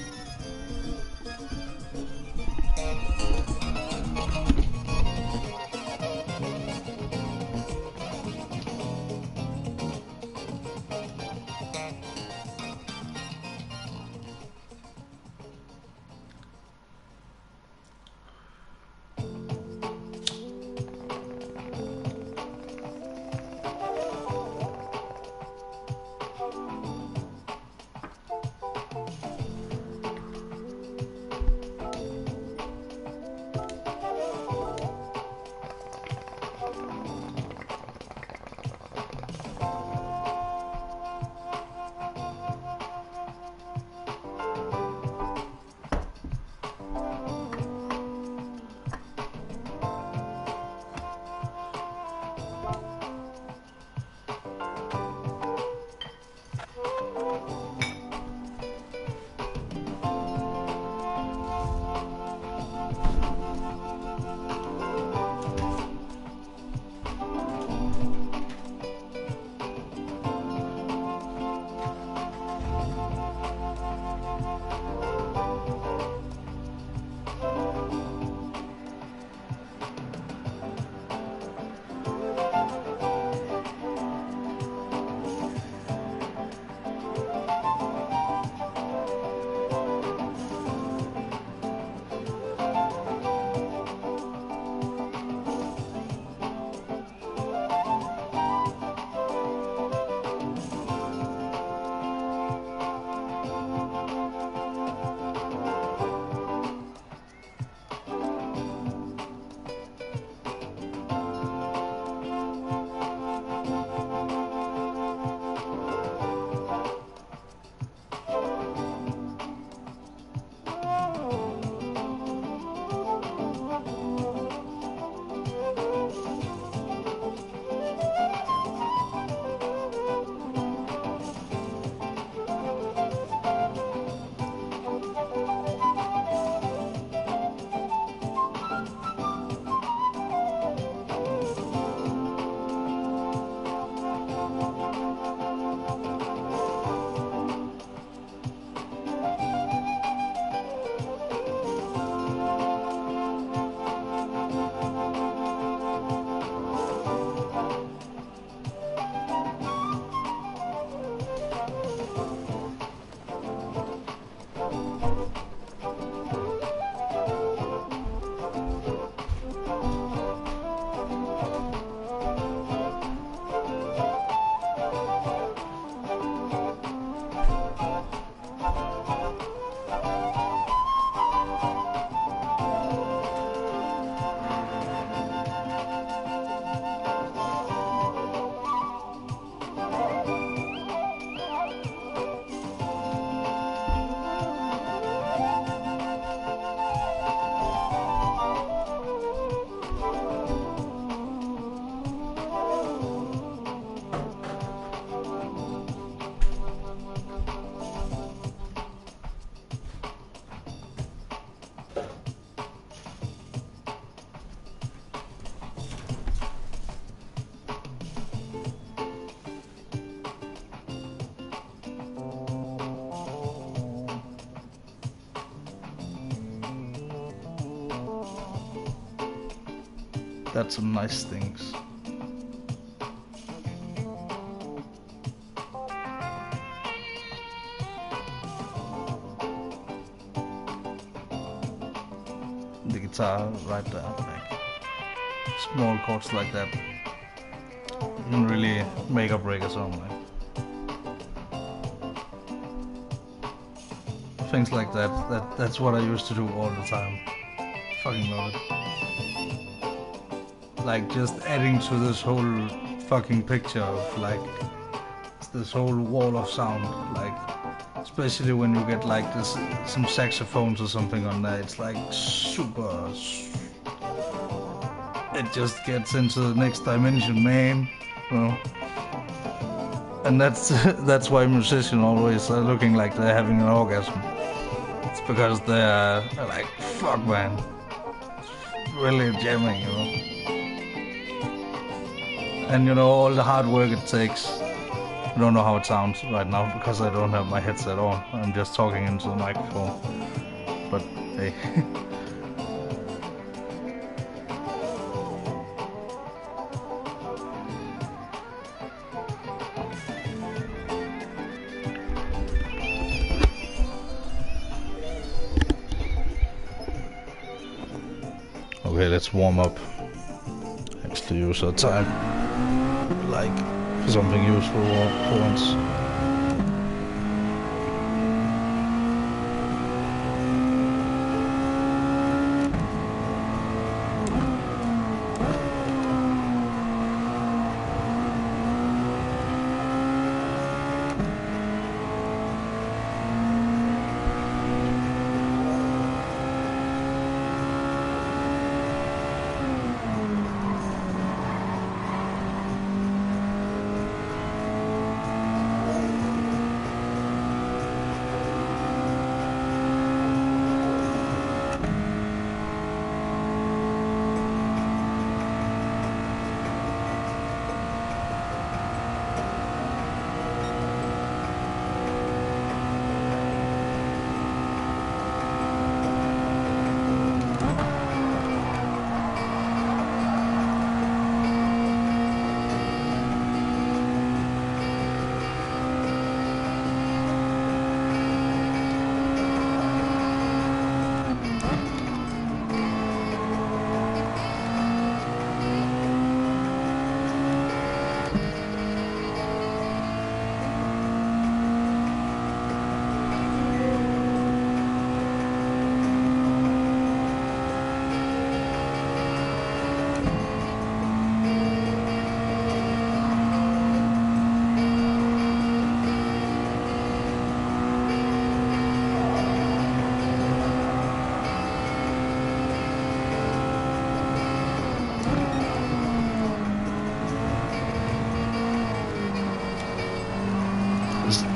A: That's some nice things. The guitar right there, like small chords like that, you can really make or break a song. Like things like that. That's what I used to do all the time. Fucking love it. Like just adding to this whole fucking picture of like this whole wall of sound. Like especially when you get like this some saxophones or something on there. It's like super. It just gets into the next dimension, man. You know? And that's why musicians always are looking like they're having an orgasm. It's because they're like, fuck man, it's really jamming, you know. And you know, all the hard work it takes. I don't know how it sounds right now because I don't have my headset on. I'm just talking into the microphone. But hey. Okay, let's warm up. Actually use our time like for something useful for once.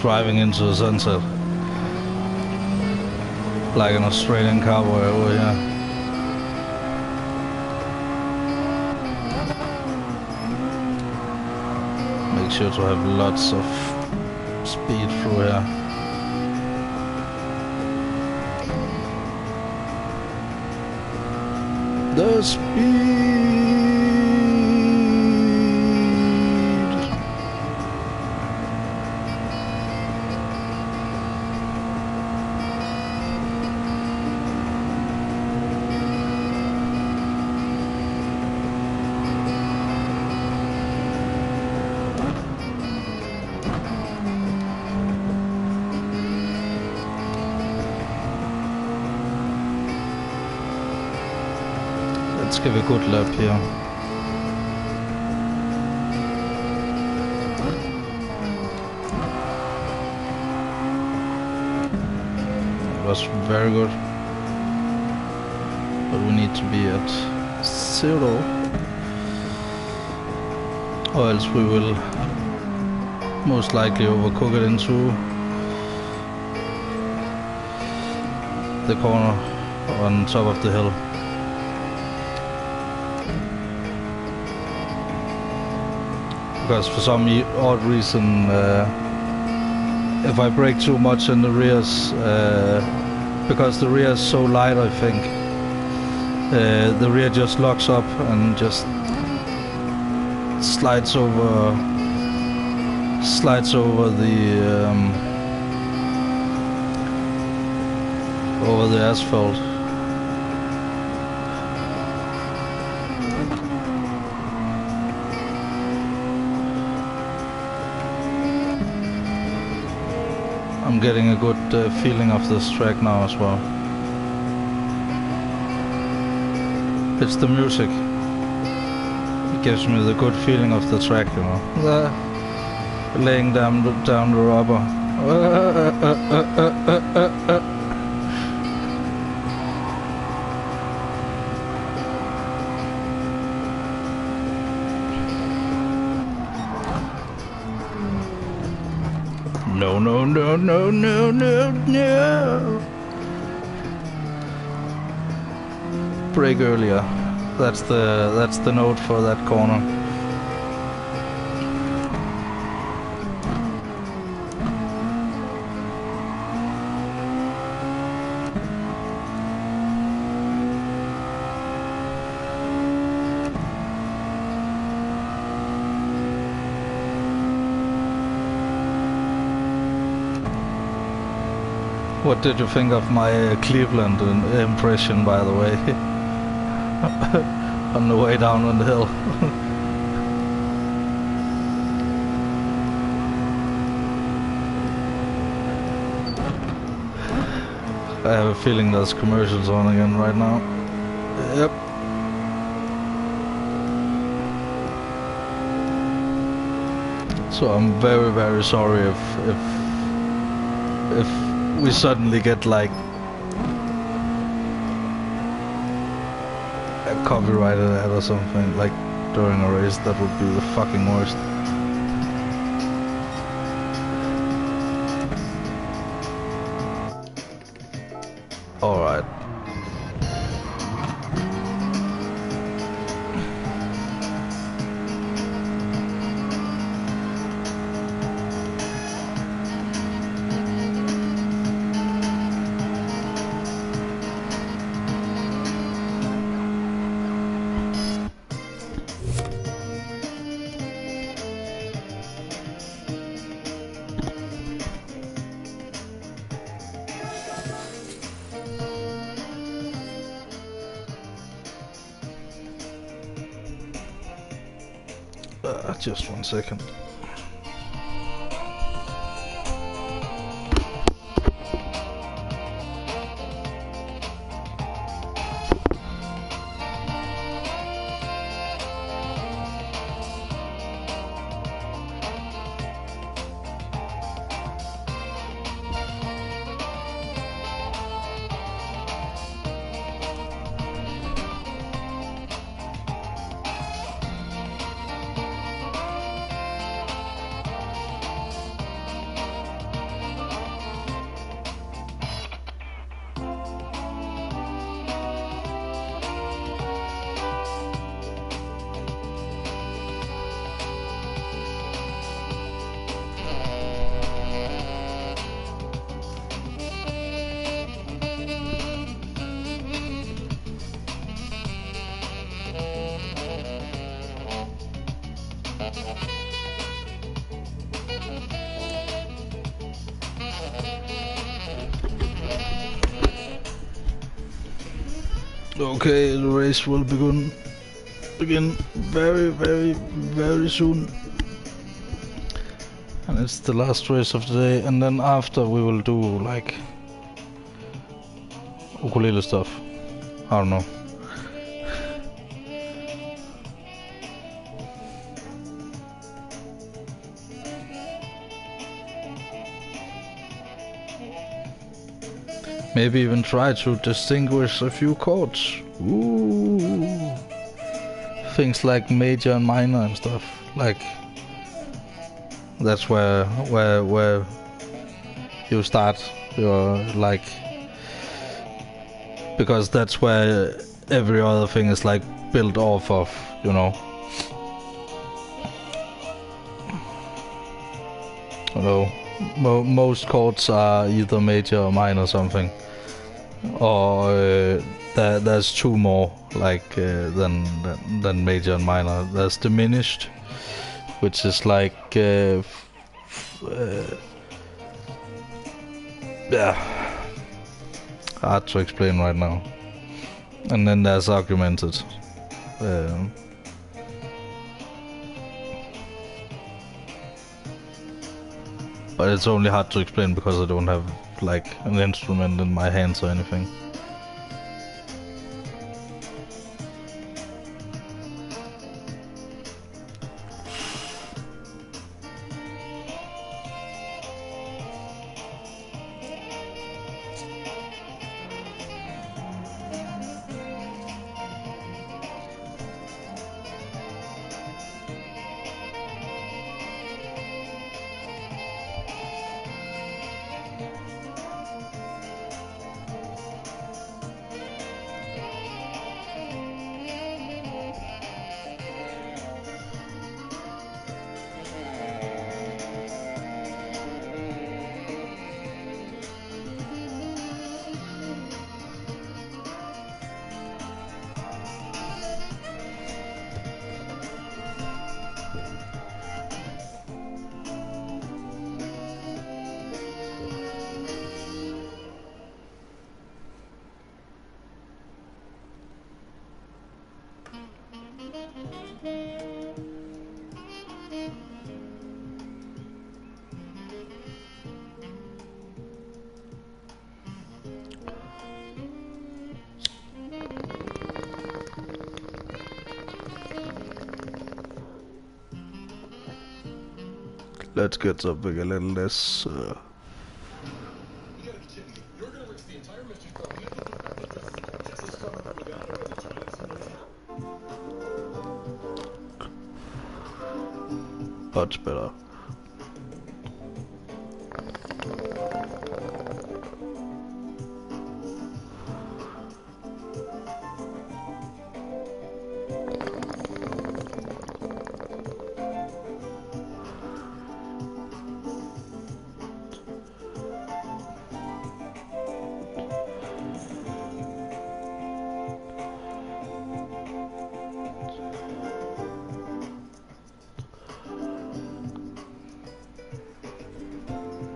A: Driving into the sunset like an Australian cowboy over here. Make sure to have lots of speed through here. The speed. Let's give a good lap here. It was very good. But we need to be at 0. Or else we will most likely overcook it into the corner on top of the hill. Because for some odd reason, if I brake too much in the rears, because the rear is so light, I think, the rear just locks up and just slides over the asphalt. I'm getting a good feeling of this track now as well. It's the music. It gives me the good feeling of the track, you know. Laying down the rubber. No, no, no, no, no, no, no. Brake earlier. That's the note for that corner. What did you think of my Cleveland impression, by the way? On the way down on the hill. I have a feeling there's commercials on again right now. Yep. So I'm very, very sorry if we suddenly get like a copyrighted ad or something like during a race. That would be the fucking worst. Alright. Just 1 second. Okay, the race will begin very, very, very soon. And it's the last race of the day, and then after we will do like ukulele stuff. I don't know. Maybe even try to distinguish a few chords. Ooh. Things like major and minor and stuff. Like that's where you start your like, because that's where every other thing is like built off of, you know. Although most chords are either major or minor something, or there's two more like than major and minor. There's diminished, which is like yeah, hard to explain right now. And then there's augmented. But it's only hard to explain because I don't have like an instrument in my hands or anything. Let's get something a little less. Much better.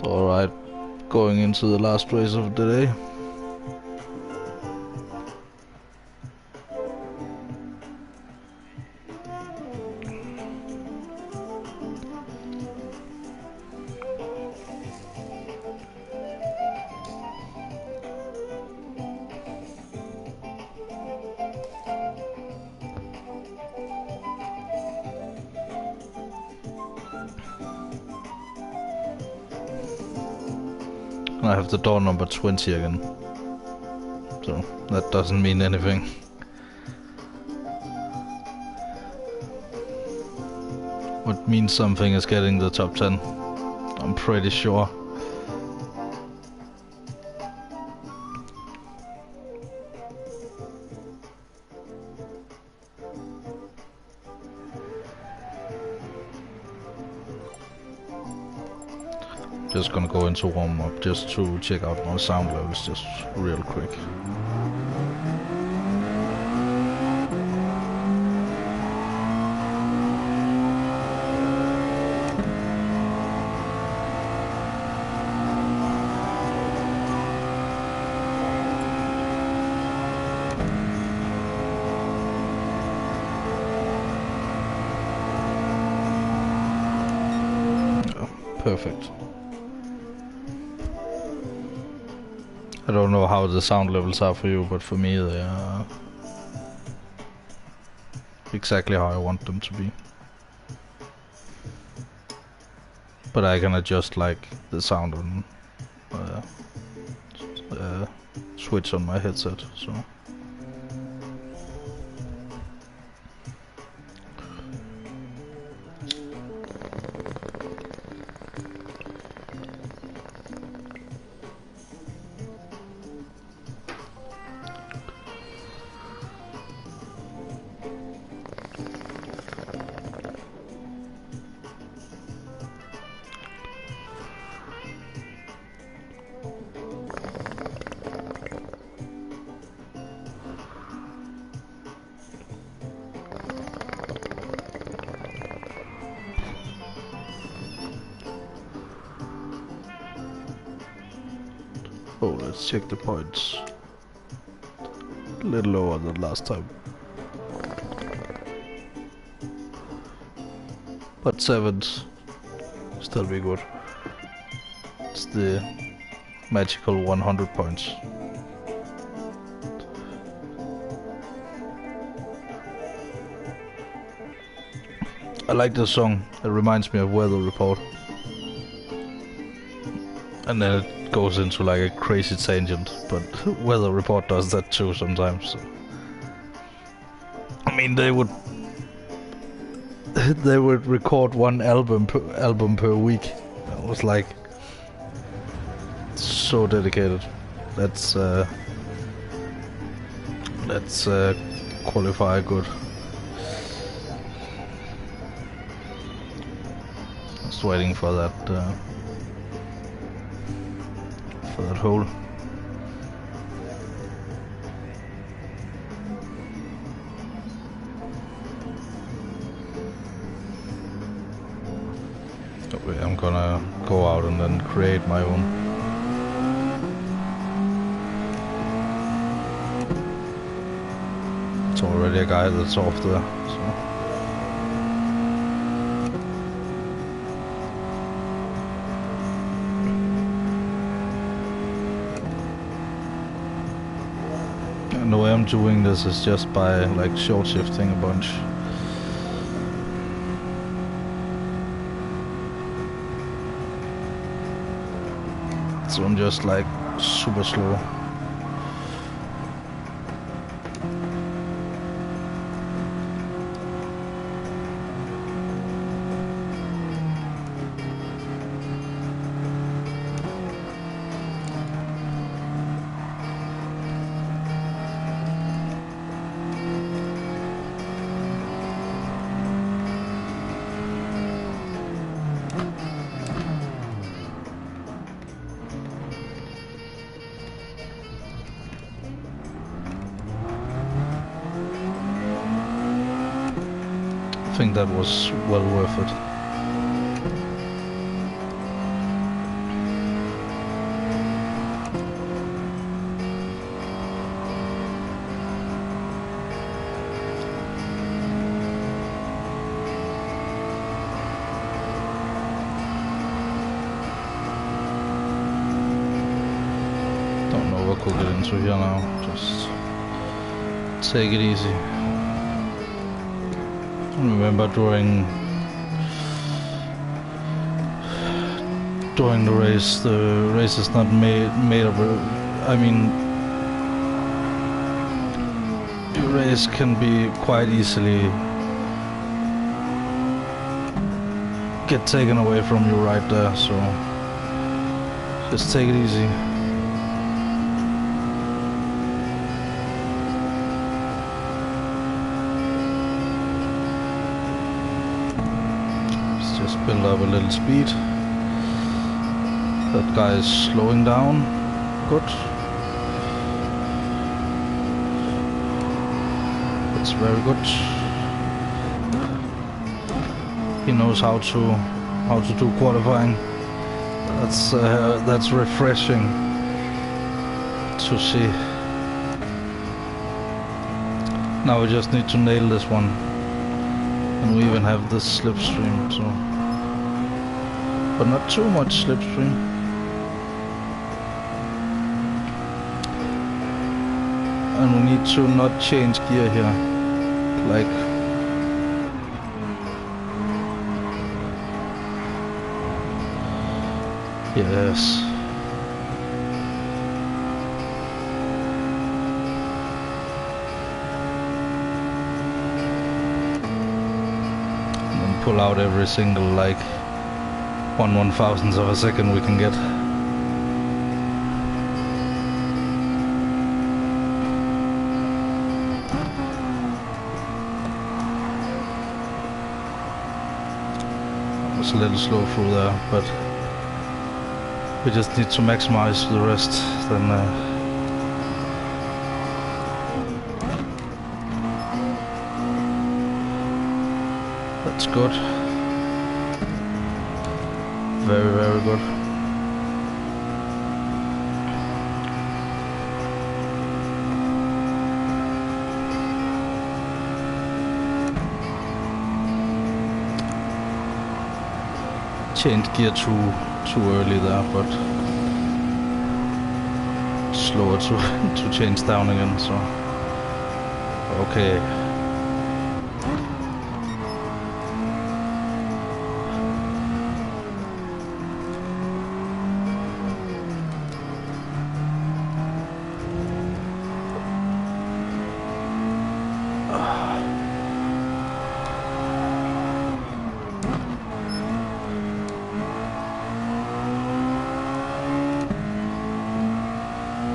A: Alright, going into the last race of the day. I have the door number 20 again, so that doesn't mean anything. What means something is getting the top 10, I'm pretty sure. Just gonna go into warm up just to check out my sound levels just real quick. Perfect. I don't know how the sound levels are for you, but for me they are exactly how I want them to be. But I can adjust like the sound on switch on my headset, so. Oh, let's check the points. A little lower than last time. But 7th. Still be good. It's the magical 100 points. I like this song. It reminds me of Weather Report. And then it goes into like a crazy tangent, but Weather Report does that too sometimes. So. I mean, they would record one album per week. It was like so dedicated. That's qualify good. Just waiting for that hole. Okay, I'm gonna go out and then create my own. It's already a guy that's off there, so. And the way I'm doing this is just by like short shifting a bunch. So I'm just like super slow. I think that was well worth it. Don't overcook it into here now, just take it easy. Remember during the race is not made of I mean, your race can be quite easily get taken away from you right there, so just take it easy. Just build up a little speed. That guy is slowing down. Good. That's very good. He knows how to do qualifying. That's refreshing to see. Now we just need to nail this one. And we even have this slipstream, so. But not too much slipstream. And we need to not change gear here. Like. Yes. And then pull out every single like 1/1000th of a second we can get. I was a little slow through there, but we just need to maximize the rest, then that's good. Very, very good. changed gear too early there, but slower to change down again, so okay.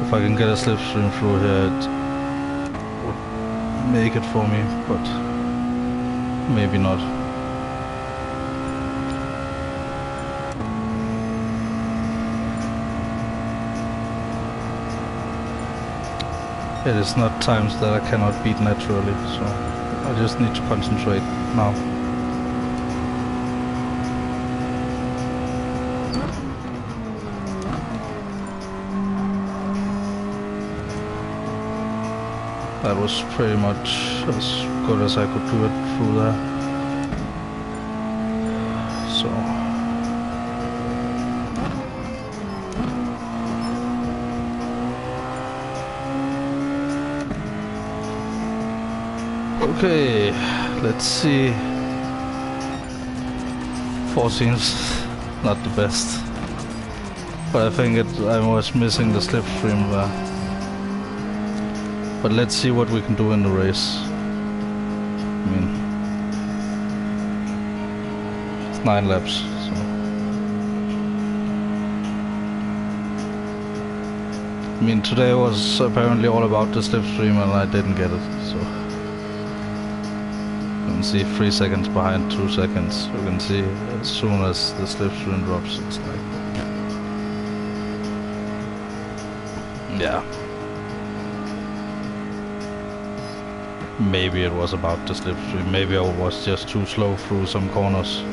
A: If I can get a slipstream through here, it would make it for me, but maybe not. It is not times that I cannot beat naturally, so I just need to concentrate now. That was pretty much as good as I could do it through there. So okay, let's see. 14's not the best, but I think I was missing the slipstream there. But let's see what we can do in the race. I mean, it's 9 laps, so I mean, today was apparently all about the slipstream and I didn't get it, so you can see 3 seconds behind 2 seconds. You can see as soon as the slipstream drops, it's like, yeah. Maybe it was about the slipstream, maybe I was just too slow through some corners.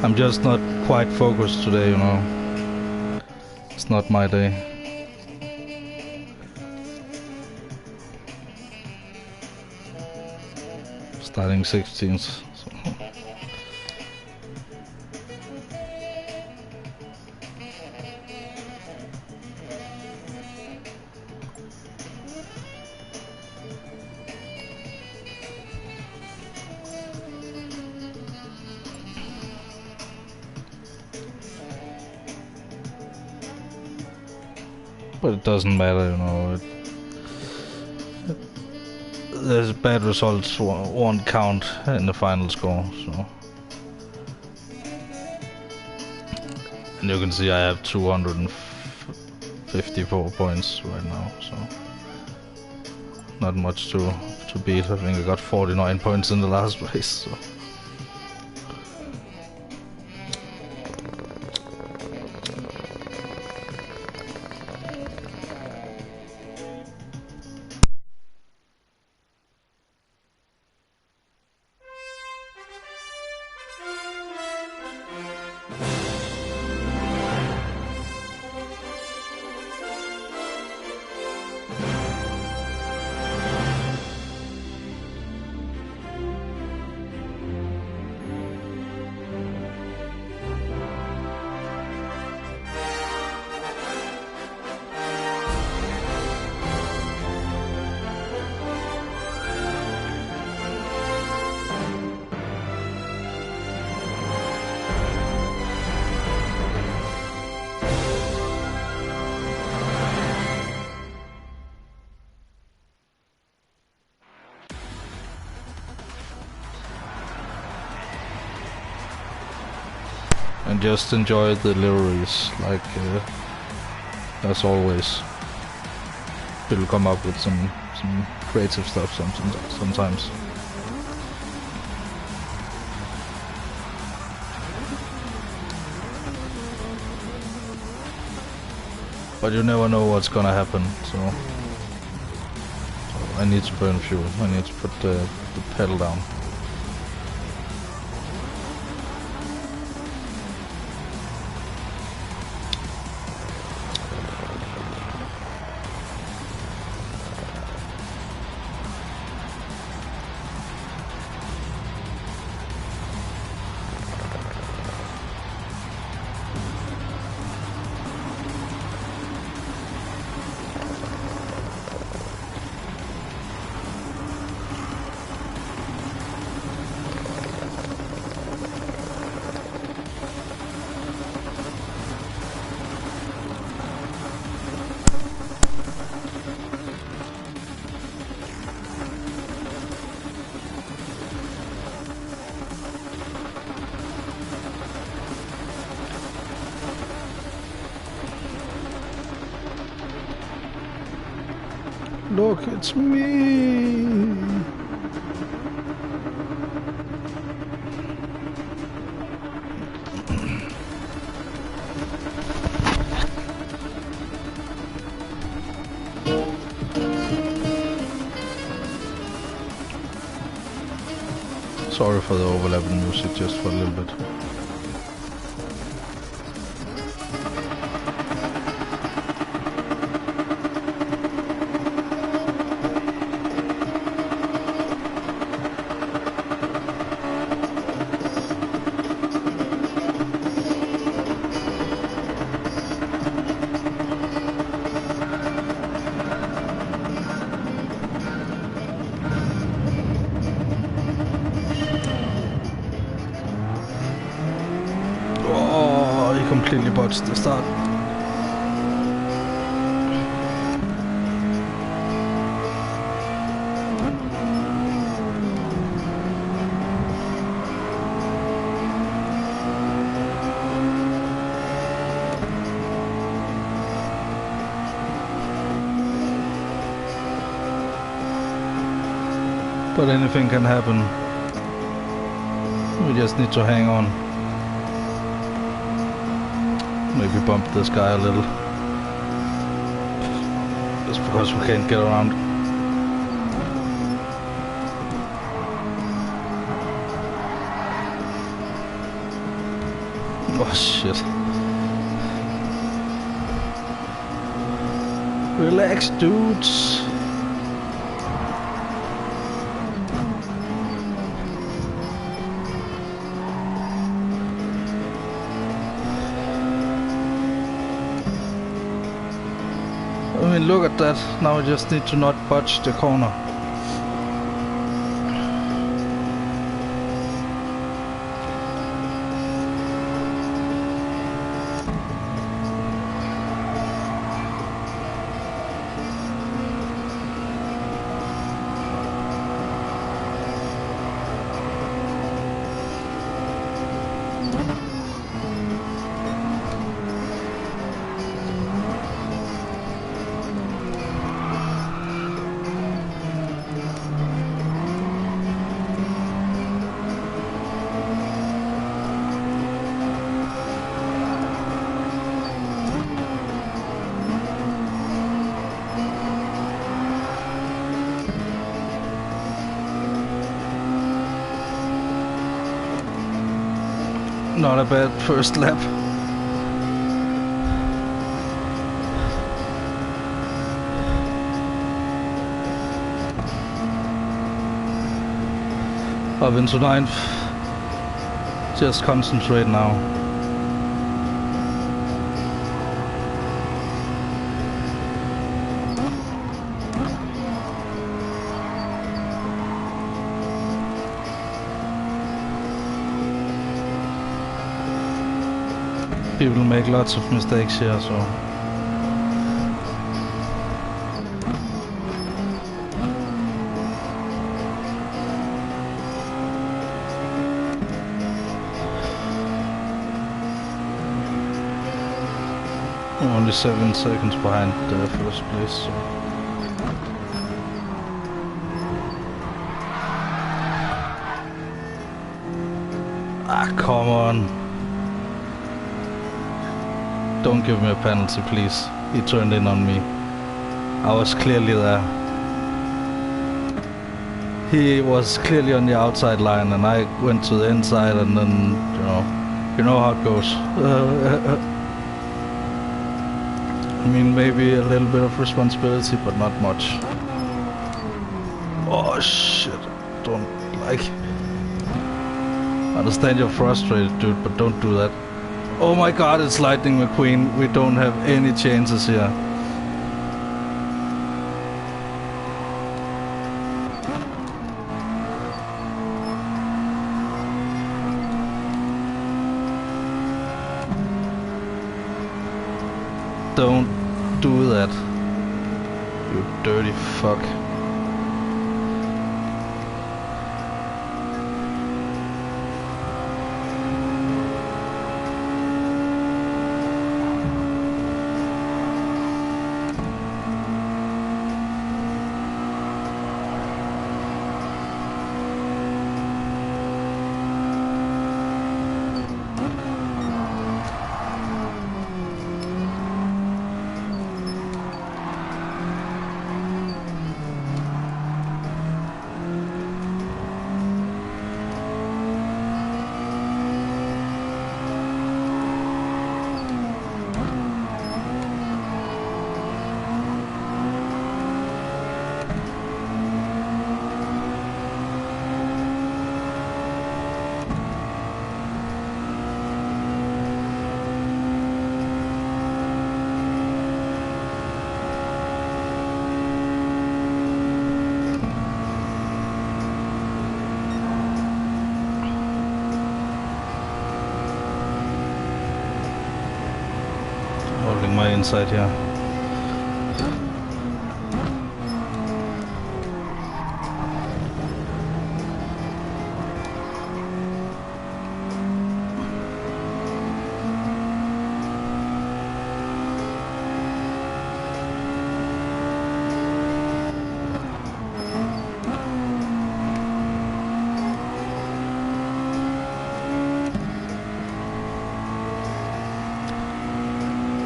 A: I'm just not quite focused today, you know. It's not my day. Starting 16th. So. But it doesn't matter, you know. There's bad results won't count in the final score, so. And you can see I have 254 points right now, so not much to beat. I think I got 49 points in the last race, so. And just enjoy the liveries, like as always. People come up with some creative stuff sometimes. But you never know what's gonna happen, so I need to burn fuel. I need to put the pedal down. Look, it's me. Sorry for the overlapping music, just for a little bit. Completely botched the start. But anything can happen. We just need to hang on. Maybe bump this guy a little. Just because we can't get around. Oh shit. Relax, dudes. I mean, look at that. Now we just need to not budge the corner. Not a bad first lap. Up into 9th. Just concentrate now. People make lots of mistakes here, so only 7 seconds behind the first place. So. Ah, come on. Don't give me a penalty, please. He turned in on me. I was clearly there. He was clearly on the outside line and I went to the inside and then, you know how it goes. I mean, maybe a little bit of responsibility, but not much. Oh shit, don't like... I understand you're frustrated, dude, but don't do that. Oh my god, it's Lightning McQueen. We don't have any chances here. Don't do that. You dirty fuck. inside here.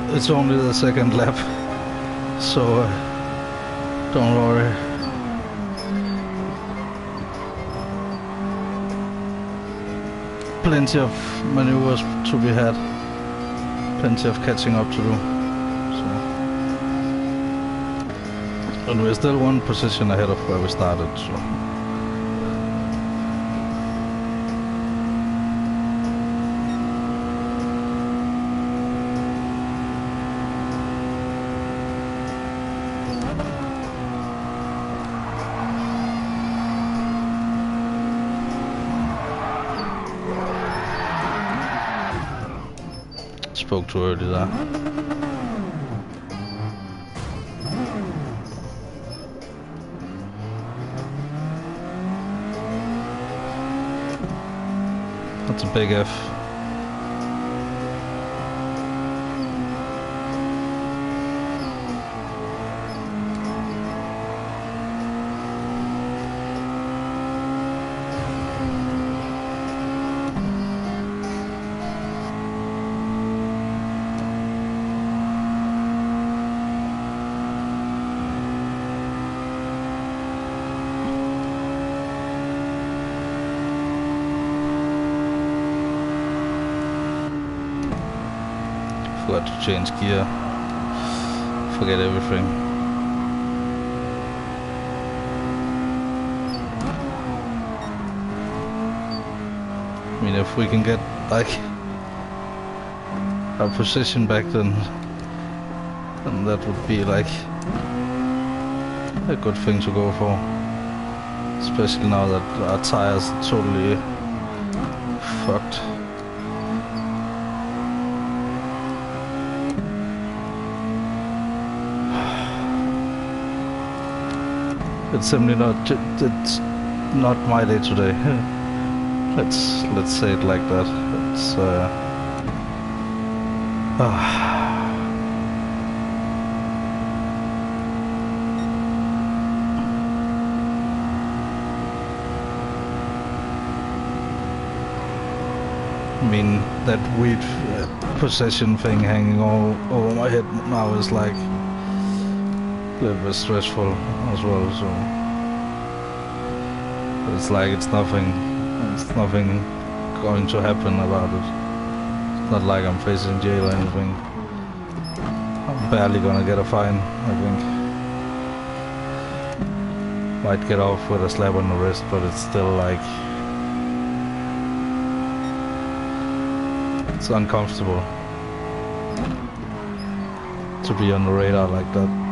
A: It's only the second lap, so don't worry. Plenty of maneuvers to be had, plenty of catching up to do. So. And we're still one position ahead of where we started. So. Spoke too early there. That's a big F. Forgot to change gear. Forget everything. I mean, if we can get like our position back, then that would be like a good thing to go for. Especially now that our tires are totally fucked. It's simply not. It's not my day today. let's say it like that. It's I mean, that weird possession thing hanging all over my head now is like a little bit stressful as well, so but it's like it's nothing going to happen about it. It's not like I'm facing jail or anything. I'm barely gonna get a fine, I think. Might get off with a slap on the wrist, but it's still like it's uncomfortable to be on the radar like that.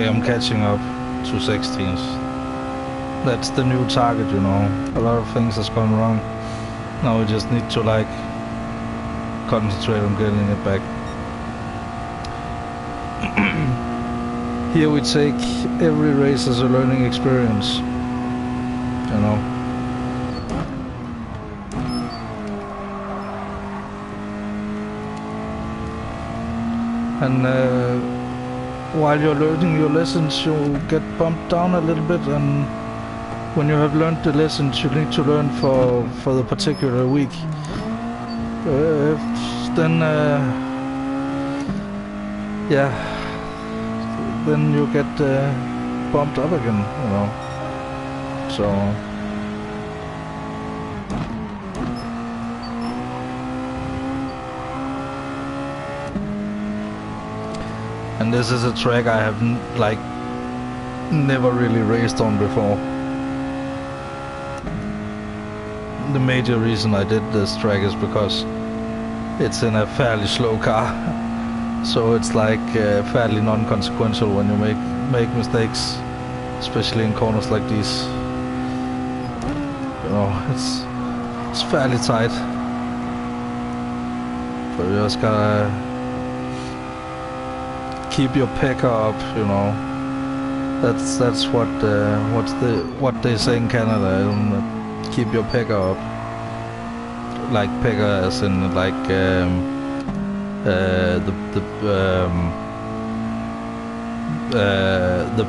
A: okay, I'm catching up to 16th. That's the new target, you know. A lot of things has gone wrong. Now we just need to like concentrate on getting it back. Here we take every race as a learning experience, you know. And while you're learning your lessons, you get bumped down a little bit, and when you have learned the lessons you need to learn for the particular week, then yeah, then you get bumped up again, you know. So and this is a track I have like never really raced on before. The major reason I did this track is because it's in a fairly slow car, so it's like fairly non-consequential when you make mistakes, especially in corners like these. You know, it's fairly tight, but you just gotta keep your pecker up, you know. That's what they say in Canada. Keep your pecker up, like pecker as in like the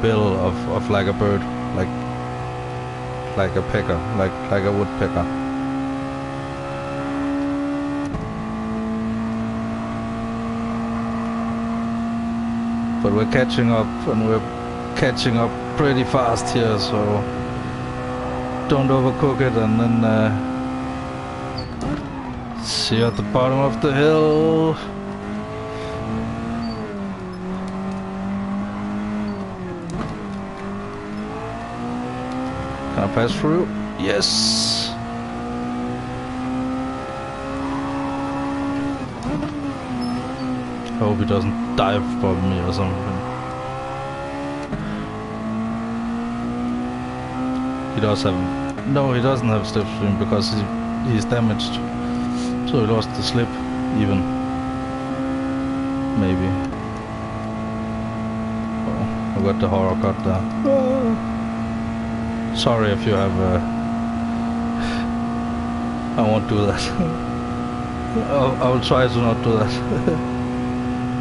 A: bill of like a bird, like a pecker, like a woodpecker. But we're catching up, and we're catching up pretty fast here, so don't overcook it. And then see you at the bottom of the hill. Can I pass through? Yes. I hope he doesn't dive for me or something. He does have... No, he doesn't have slipstream because he's damaged. So he lost the slip, even. Maybe. Oh, I got the horror cut there. Sorry if you have... I won't do that. I will try to not do that.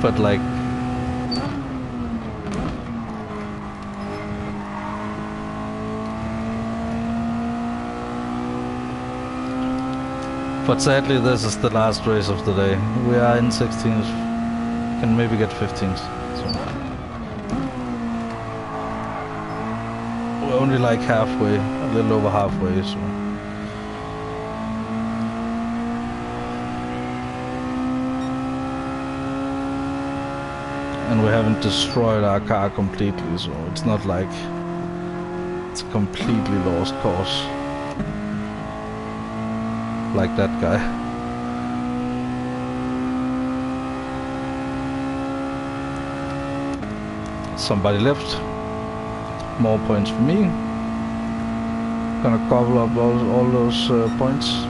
A: But like... But sadly this is the last race of the day. We are in 16th, can maybe get 15th. So. We're only like halfway, a little over halfway, so. And we haven't destroyed our car completely, so it's not like it's a completely lost cause. Like that guy. Somebody left. More points for me. Gonna gobble up all those points.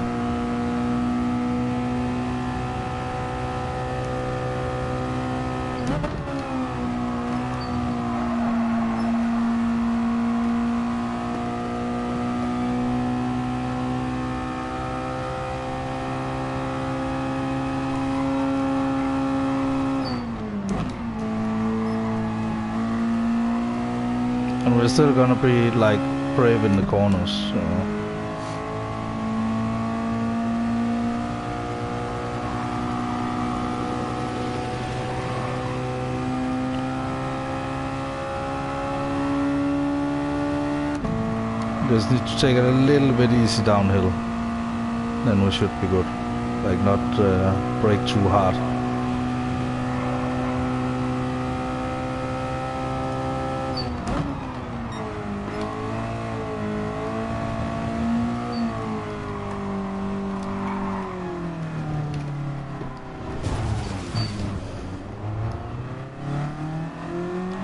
A: And we're still gonna be like brave in the corners, so. Just need to take it a little bit easy downhill, then we should be good. Like not brake too hard.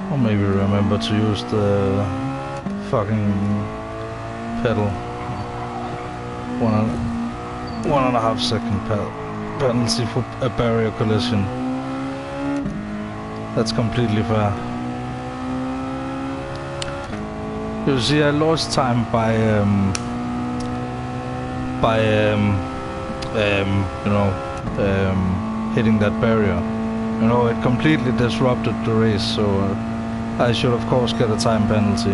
A: Or maybe maybe remember to use the fucking pedal. 1.5 second penalty for a barrier collision. That's completely fair. You see, I lost time by hitting that barrier. You know, it completely disrupted the race, so I should of course get a time penalty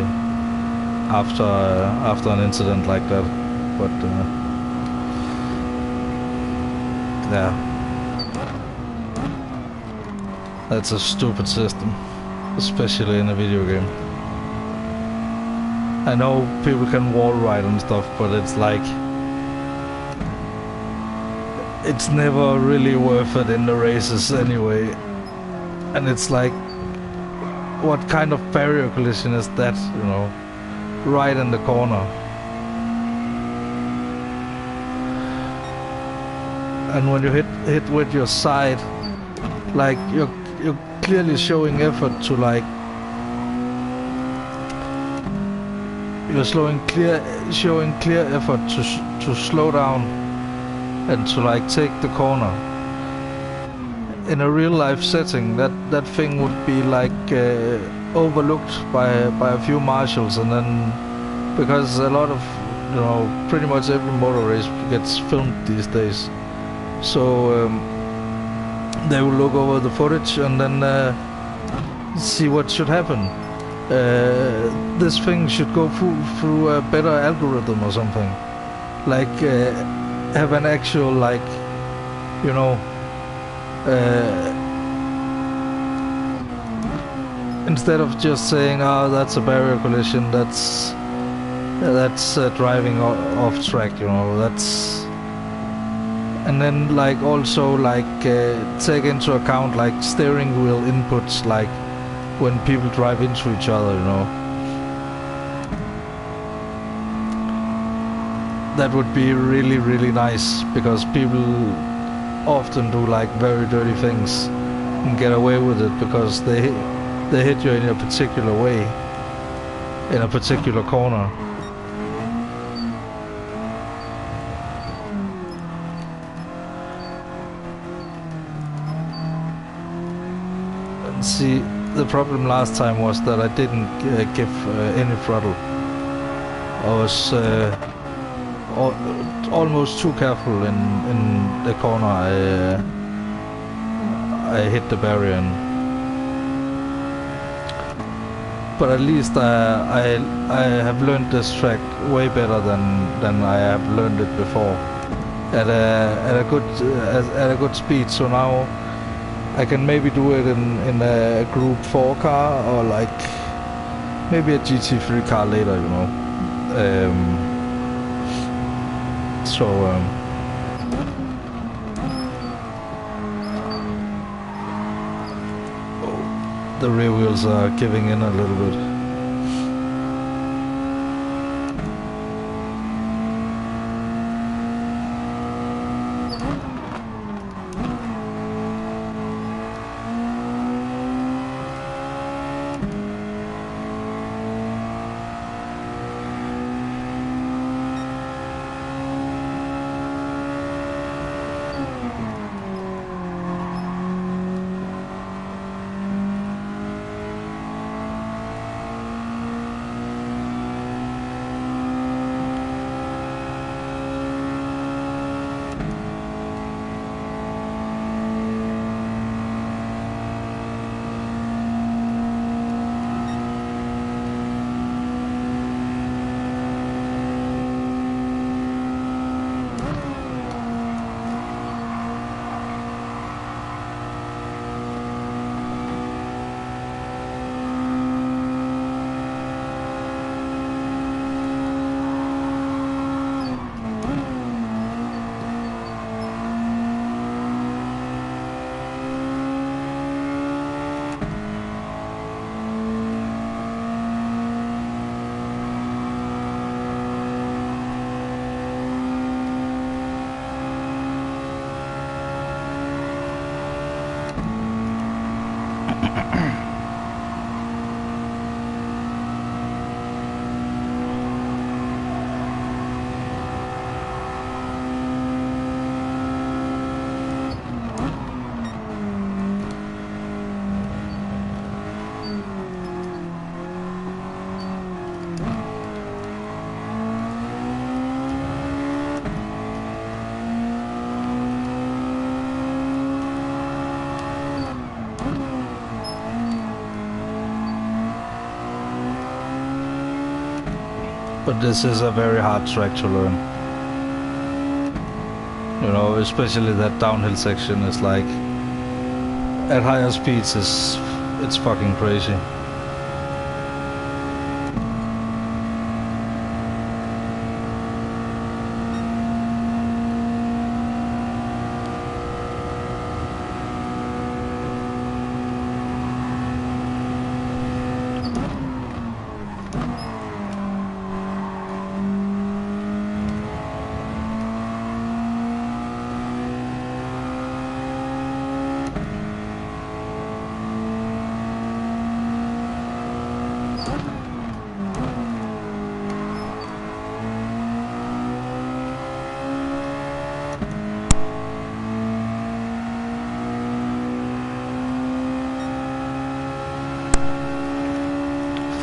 A: after an incident like that. But yeah, that's a stupid system, especially in a video game. I know people can wall ride and stuff, but it's like, it's never really worth it in the races anyway. And it's like, what kind of barrier collision is that, you know? Right in the corner. And when you hit with your side, like you're clearly showing effort to like, you're showing clear effort to slow down and to like take the corner. In a real life setting, that thing would be like overlooked by a few marshals, and then because a lot of, you know, pretty much every motor race gets filmed these days, so they will look over the footage and then see what should happen. This thing should go through a better algorithm or something, like have an actual, like, you know, instead of just saying, oh, that's a barrier collision, that's driving off track, you know, that's, and then like also like take into account like steering wheel inputs, like when people drive into each other, you know. That would be really, really nice, because people often do like very dirty things and get away with it because they hit you in a particular way, in a particular corner. And see, the problem last time was that I didn't give any throttle. I was almost too careful in the corner. I hit the barrier, but at least I have learned this track way better than I have learned it before at a good speed. So now I can maybe do it in a Group 4 car, or like maybe a GT3 car later, you know. The rear wheels are giving in a little bit. But this is a very hard track to learn. You know, especially that downhill section is like at higher speeds it's fucking crazy.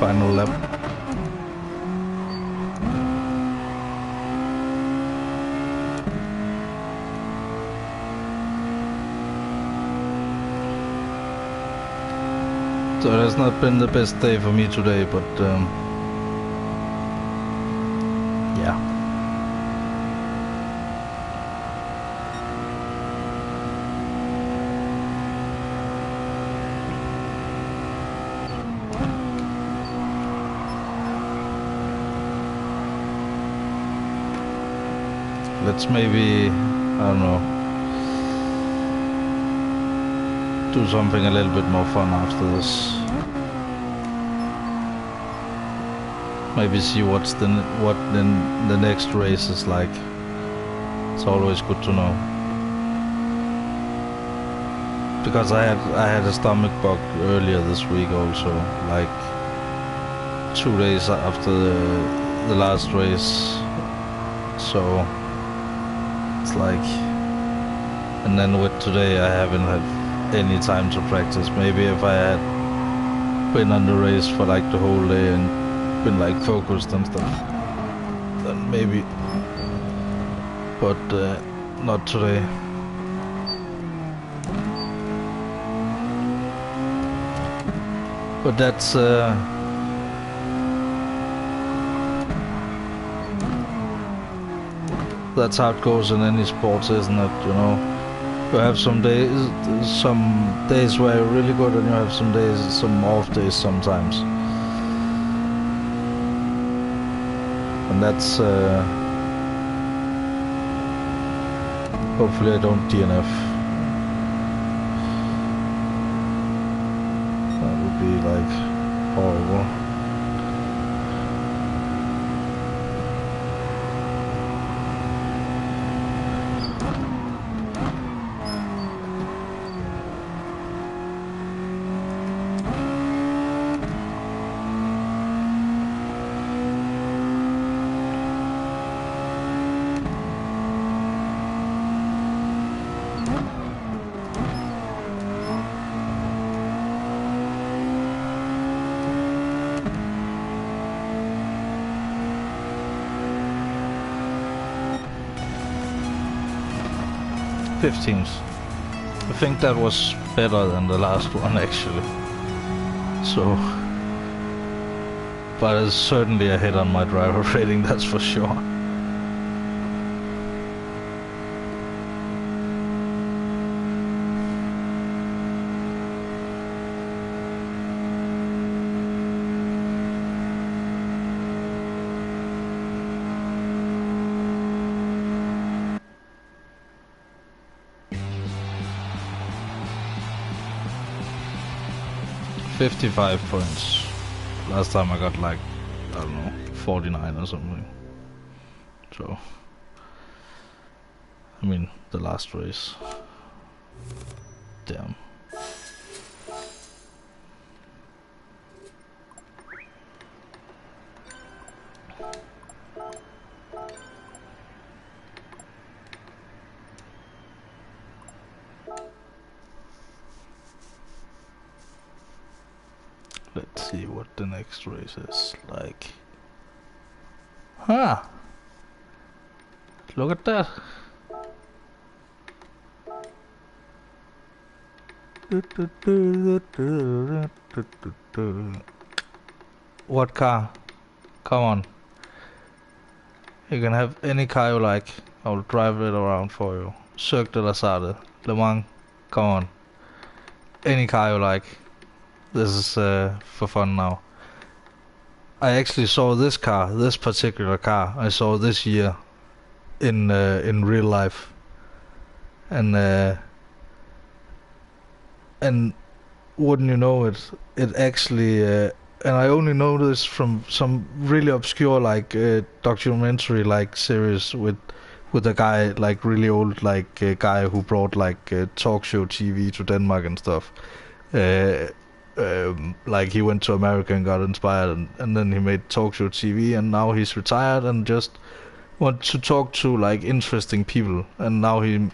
A: Final lap. So it has not been the best day for me today, but yeah. Let's maybe, I don't know, do something a little bit more fun after this. Maybe see what the next race is like. It's always good to know. Because I had a stomach bug earlier this week also, like 2 days after the last race. So it's like, and then with today I haven't had any time to practice. Maybe if I had been on the race for like the whole day and been like focused and stuff, then maybe, but not today. But that's how it goes in any sports, isn't it? You know, you have some days where you're really good, and you have some off days sometimes. And that's hopefully I don't DNF. That would be like horrible. '15th. I think that was better than the last one actually. So, but it's certainly a hit on my driver rating, that's for sure. $55 points. Last time I got like, I don't know, 49 or something. So, I mean, the last race. Damn. Let's see what the next race is like. Huh. Look at that. What car? Come on. You can have any car you like. I'll drive it around for you. Cirque de la Sade, Le Mans, come on. Any car you like. This is for fun now. I actually saw this car, this particular car. I saw this year in real life, and wouldn't you know it? It actually, and I only know this from some really obscure like documentary like series with a guy like really old like a guy who brought like talk show TV to Denmark and stuff. Uh, like he went to America and got inspired, and then he made talk show TV, and now he's retired and just want to talk to like interesting people, and now he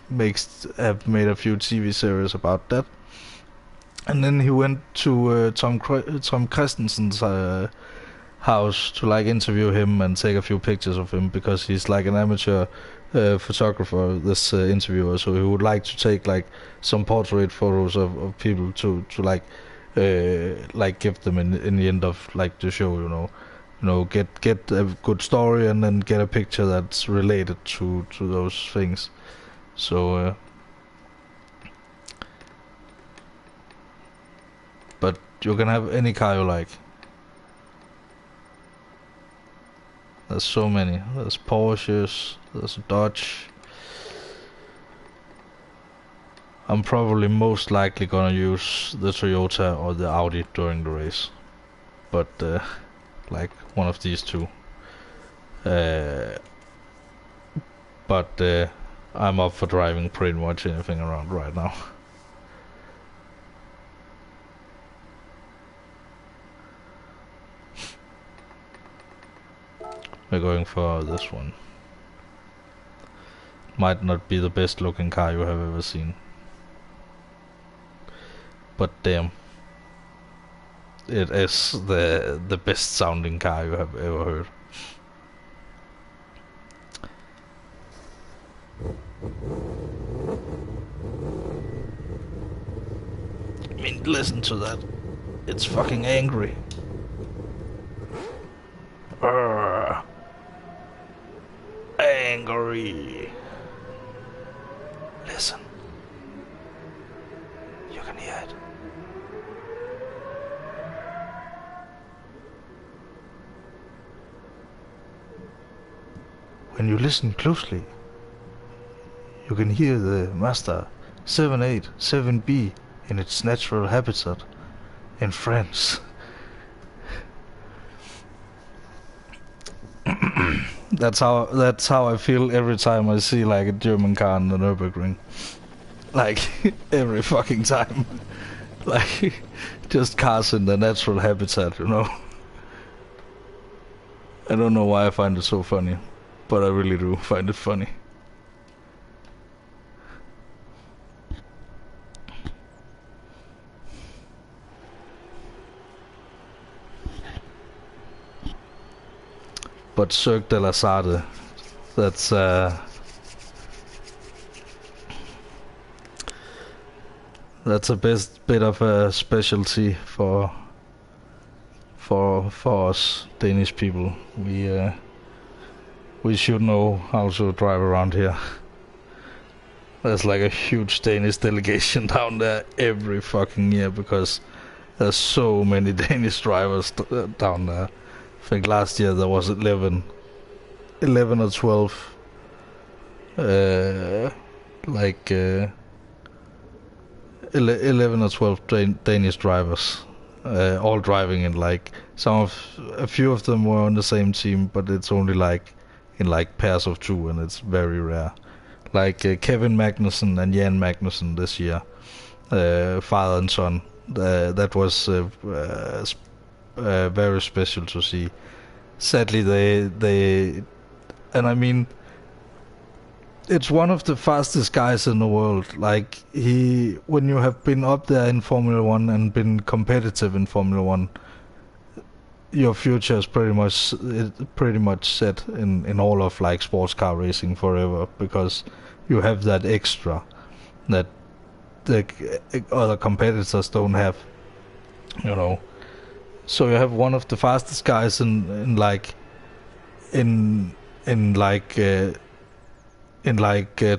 A: have made a few TV series about that. And then he went to Tom Christensen's house to like interview him and take a few pictures of him, because he's like an amateur photographer, this interviewer, so he would like to take like some portrait photos of people to like give them in the end of like the show, get a good story and then get a picture that's related to those things. So but you can have any car you like. There's so many. There's Porsches, there's Dodge. I'm probably most likely gonna use the Toyota or the Audi during the race, but like one of these two. But I'm up for driving pretty much anything around right now. We're going for this one. Might not be the best looking car you have ever seen, but damn, it is the best sounding car you have ever heard. I mean, listen to that. It's fucking angry. Angry. Listen. You can hear it. When you listen closely, you can hear the Mazda 787B in its natural habitat in France. That's how I feel every time I see like a German car in the Nürburgring. Like every fucking time. Like just cars in their natural habitat, I don't know why I find it so funny, but I really do find it funny. But Cirque de la Sade, that's a bit of a specialty for us Danish people. We should know how to drive around here. There's like a huge Danish delegation down there every fucking year, because there's so many Danish drivers down there. I think last year there was 11 or 12 11 or 12 Danish drivers, all driving in like a few of them were on the same team, but it's only like in like pairs of two, and it's very rare. Like Kevin Magnussen and Jan Magnussen this year, father and son. That was very special to see. Sadly, they and I mean, it's one of the fastest guys in the world. Like when you have been up there in Formula One and been competitive in Formula One, your future is pretty much set in all of like sports car racing forever, because you have that extra that the other competitors don't have, So you have one of the fastest guys in in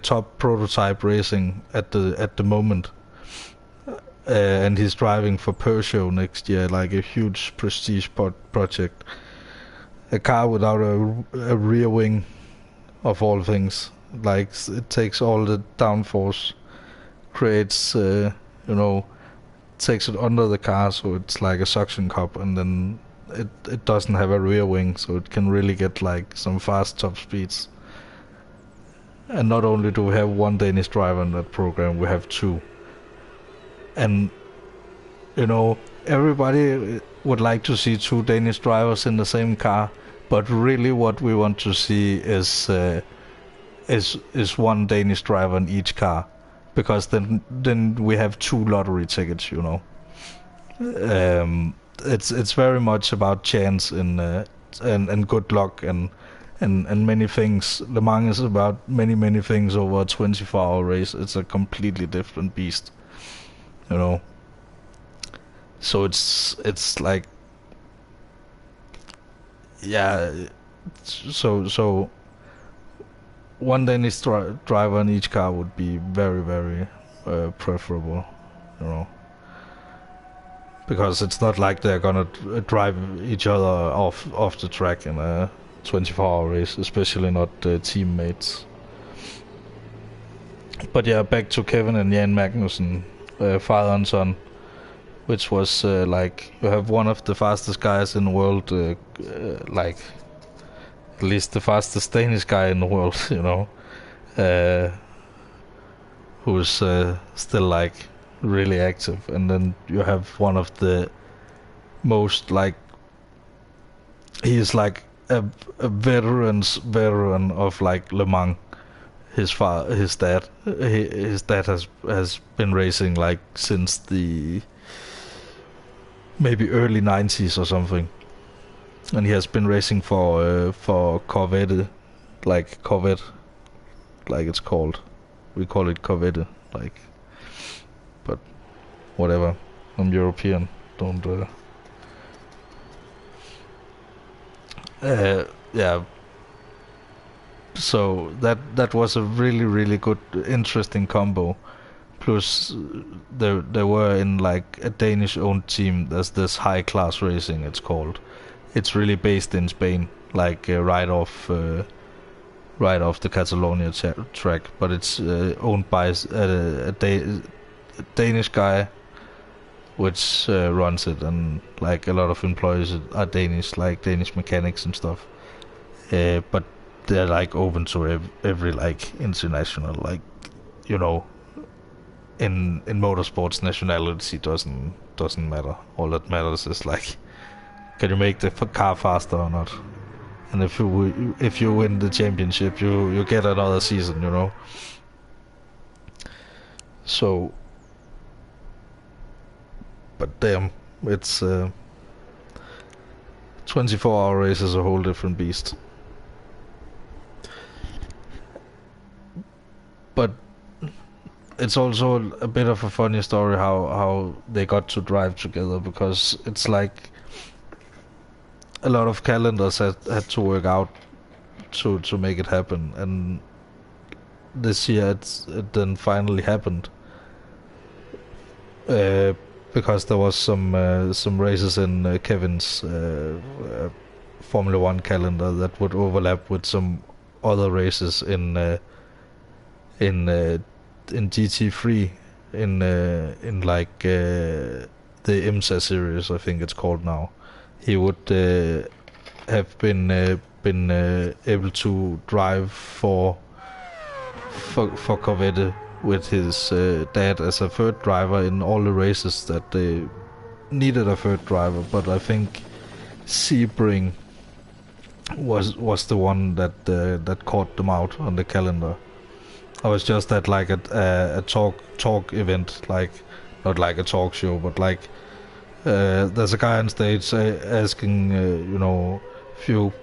A: top prototype racing at the moment. And he's driving for Peugeot next year, like a huge prestige project. A car without a rear wing, of all things. Like, it takes all the downforce, creates, takes it under the car, so it's like a suction cup, and then it doesn't have a rear wing, so it can really get like some fast top speeds. And not only do we have one Danish driver in that program, we have two. And everybody would like to see two Danish drivers in the same car, but really what we want to see is one Danish driver in each car, because then we have two lottery tickets. It's very much about chance and good luck and many things. Le Mans is about many things over a 24-hour race. It's a completely different beast, So it's like, yeah. So one Danish driver in each car would be very, very preferable, because it's not like they're gonna drive each other off the track in a 24-hour race, especially not teammates. But yeah, back to Kevin and Jan Magnussen, father and son, which was like, you have one of the fastest guys in the world, like at least the fastest Danish guy in the world, who's still like really active, and then you have one of the most, like, he is like a veteran of like Le Mans. His dad has been racing like since the maybe early 90s or something, and he has been racing for Corvette, like it's called. We call it Corvette, like, but whatever. I'm European. Don't. Yeah. So that was a really good, interesting combo. Plus, there were in like a Danish-owned team. There's this high class racing. It's called. It's really based in Spain, like right off the Catalonia track. But it's owned by a Danish guy, which runs it, and like a lot of employees are Danish, like Danish mechanics and stuff. But they're like open to every like international, like, in motorsports, nationality doesn't matter. All that matters is like, can you make the car faster or not? And if you win the championship, you get another season, So, but damn, it's 24-hour race is a whole different beast. But it's also a bit of a funny story how they got to drive together, because it's like a lot of calendars had to work out to make it happen, and this year it then finally happened, because there was some races in Kevin's Formula One calendar that would overlap with some other races in GT3, in like the IMSA series, I think it's called now. He would have been able to drive for Corvette with his dad as a third driver in all the races that they needed a third driver. But I think Sebring was the one that caught them out on the calendar. I was just at like a talk event, like not like a talk show, but like there's a guy on stage asking few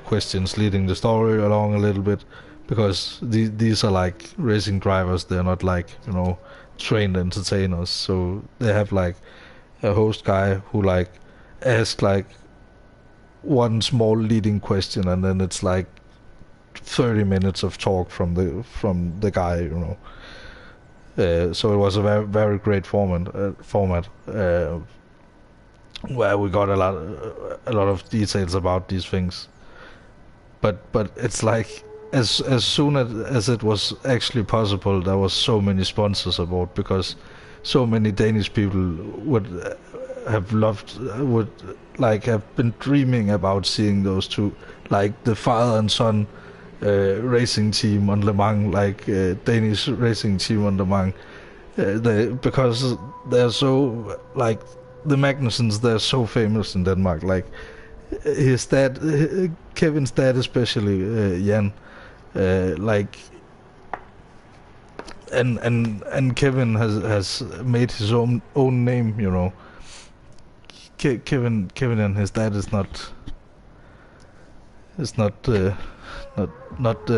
A: questions, leading the story along a little bit, because these are like racing drivers. They're not like trained entertainers, so they have like a host guy who like asks like one small leading question, and then it's like 30 minutes of talk from the guy, so it was a very very great format where we got a lot of details about these things. But it's like as soon as it was actually possible, there was so many sponsors aboard, because so many Danish people would like have been dreaming about seeing those two, like the father and son racing team on Le Mans, like Danish racing team on Le Mans. Because they're so, like, the Magnusons, they're so famous in Denmark. Like his dad, Kevin's dad especially, Jan, like, and Kevin has made his own name. Kevin and his dad not not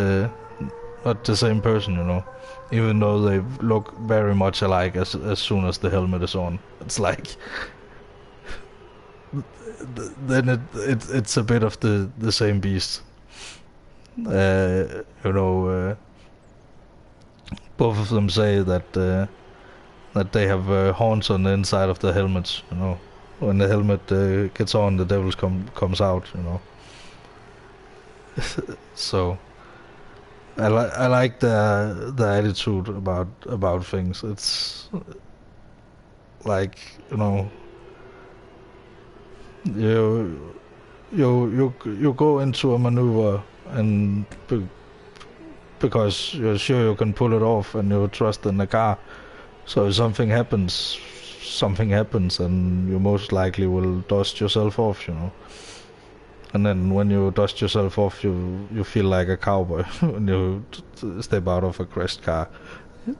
A: not the same person, even though they look very much alike as soon as the helmet is on. It's like then it's a bit of the same beast. Both of them say that they have horns on the inside of the helmets. When the helmet gets on, the devil comes out. So I like the attitude about things. It's like, you you go into a maneuver and because you're sure you can pull it off and you trust in the car. So if something happens, and you most likely will dust yourself off. And then when you dust yourself off, you feel like a cowboy when you step out of a crashed car.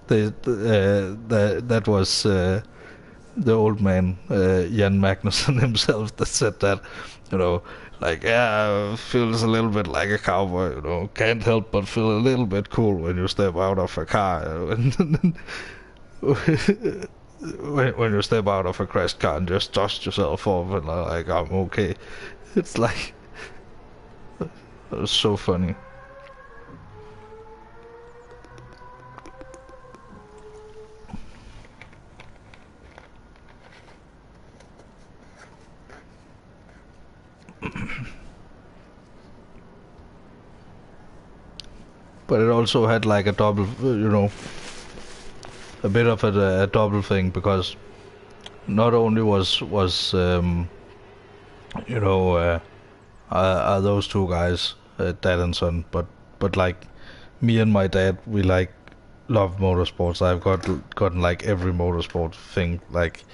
A: That was the old man, Jan Magnussen himself, that said that. Like, yeah, feels a little bit like a cowboy. Can't help but feel a little bit cool when you step out of a car. When you step out of a crashed car and just dust yourself off and like, I'm okay. It's like, it was so funny. But it also had like a double, a bit of a double thing, because not only was are those two guys, dad and son, but like me and my dad, we like love motorsports. I've gotten like every motorsport thing, like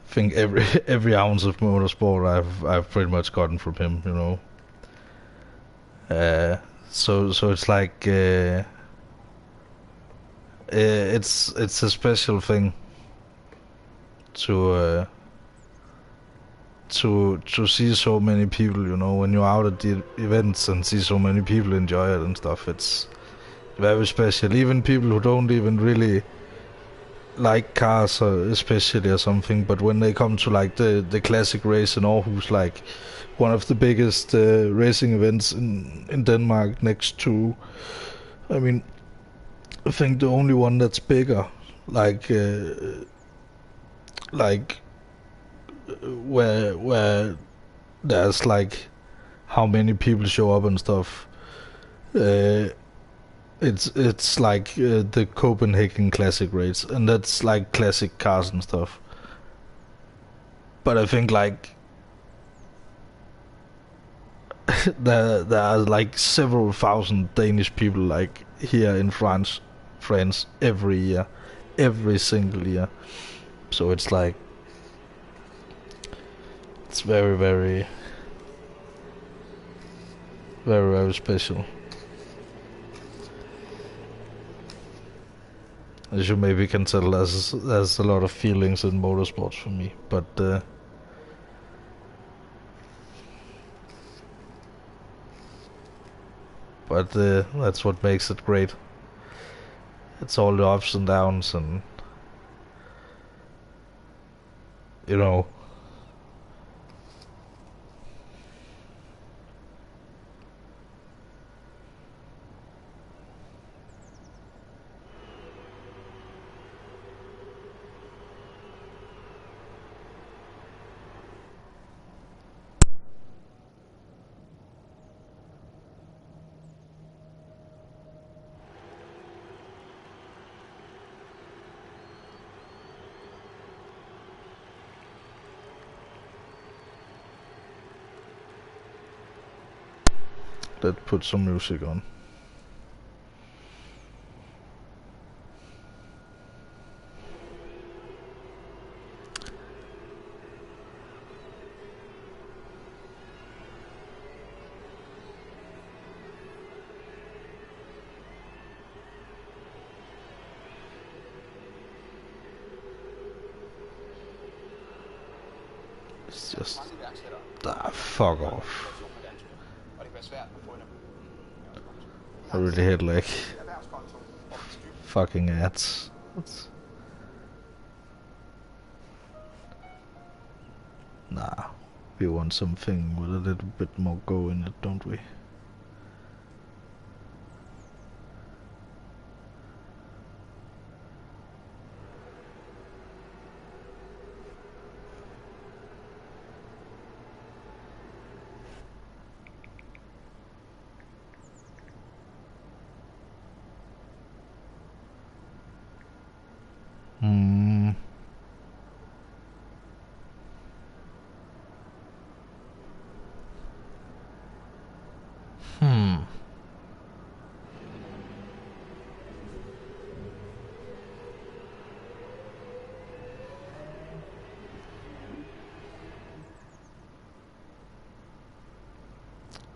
A: think every ounce of motorsport I've pretty much gotten from him. Uh, so it's like it's a special thing to to see so many people, when you're out at the events and see so many people enjoy it and stuff. It's very special. Even people who don't even really like cars, especially, or something, but when they come to like the classic race in Aarhus, like one of the biggest racing events in Denmark, next to, I mean, I think the only one that's bigger, like where there's like how many people show up and stuff. It's like the Copenhagen Classic race, and that's like classic cars and stuff. But I think like there are like several thousand Danish people like here in France every year, every single year. So it's like, it's very very very very special. As you maybe can tell, there's a lot of feelings in motorsports for me, but that's what makes it great. It's all the ups and downs, and you know, let's put some music on. It's just... fuck off. I really hate like fucking ads. Nah, we want something with a little bit more go in it, don't we?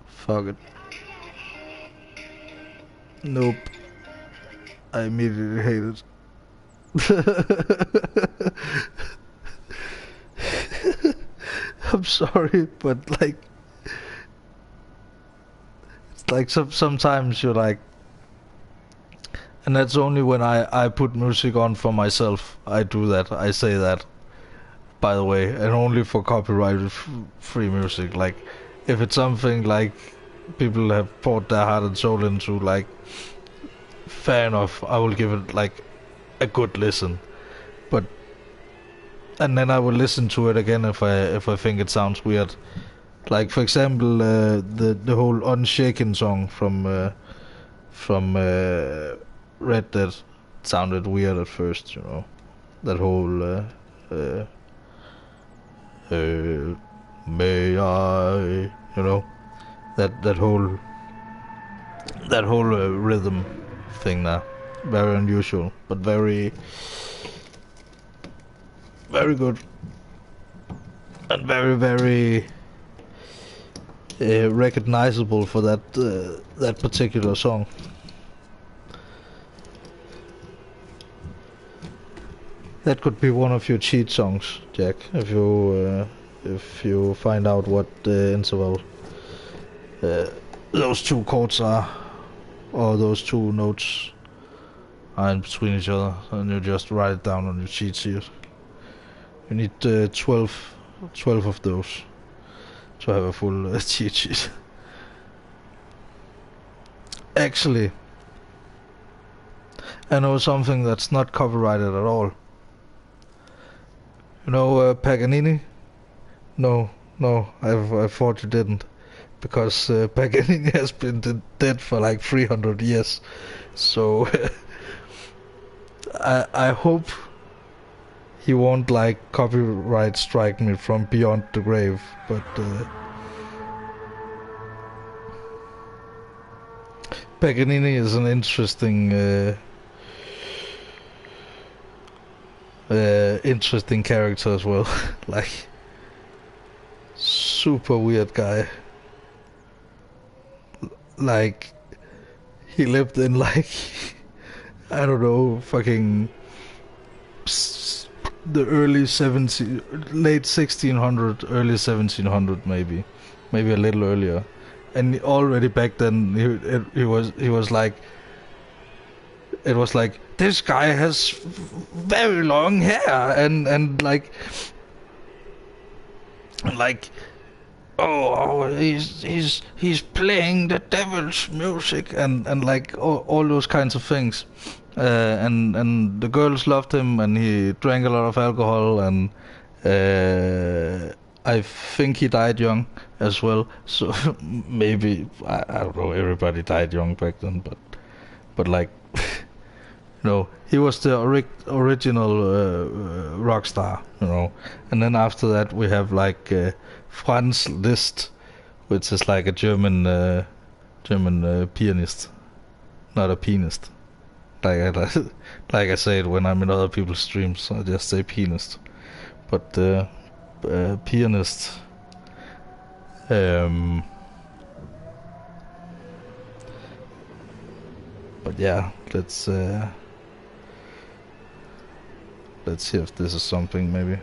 A: Fuck it. Nope. I immediately hate it. I'm sorry, but like, it's like sometimes you're like, and that's only when I put music on for myself. I do that. I say that, by the way, and only for copyrighted free music. Like, if it's something like people have poured their heart and soul into, like, fair enough, I will give it like a good listen. But and then I will listen to it again if I think it sounds weird. Like, for example, the whole Unshaken song from Red Dead sounded weird at first, you know. That whole may I, you know, that whole rhythm thing there, very unusual, but very good, and very recognizable for that particular song. That could be one of your cheat songs, Jack, if you find out what interval those two chords are, or those two notes are in between each other, and you just write it down on your cheat sheet. You need 12 of those to have a full cheat sheet. Actually, I know something that's not copyrighted at all. You know Paganini? No, I thought you didn't. Because Paganini has been dead for like 300 years. So I hope he won't like copyright strike me from beyond the grave, but Paganini is an interesting interesting character as well. Like, super weird guy. Like, he lived in like, I don't know, fucking the late 1600, early 1700 maybe a little earlier, and already back then he was like, it was like, this guy has very long hair, and like oh, he's playing the devil's music, and like all those kinds of things, and the girls loved him, and he drank a lot of alcohol, and I think he died young as well. So maybe I don't know. Everybody died young back then, but like, you know, he was the original rock star, you know. And then after that we have like Franz Liszt, which is like a German German pianist, not a pianist. Like like I say it when I'm in other people's streams, I just say pianist. But pianist. But yeah, let's see if this is something maybe.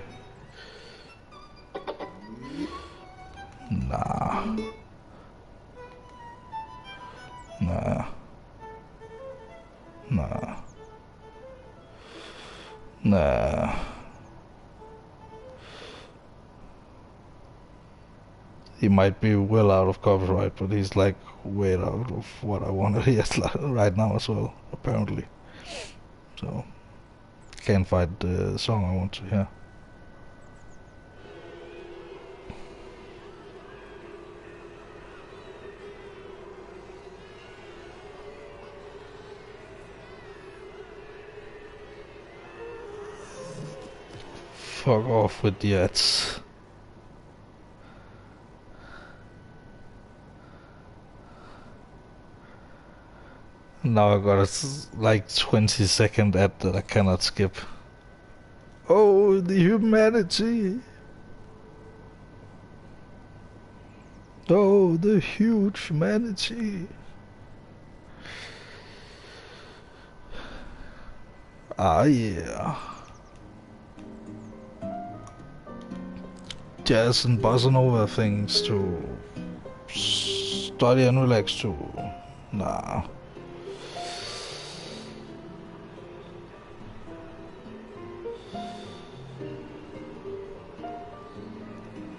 A: Nah. Nah. Nah. Nah. He might be well out of copyright, but he's like way out of what I want to hear right now as well, apparently. So, can't find the song I want to hear. Fuck off with the ads. Now I got a like 20-second ad that I cannot skip. Oh, the humanity. Oh, the huge humanity. Ah, yeah. Jazz and bossa nova things to study and relax to. Nah.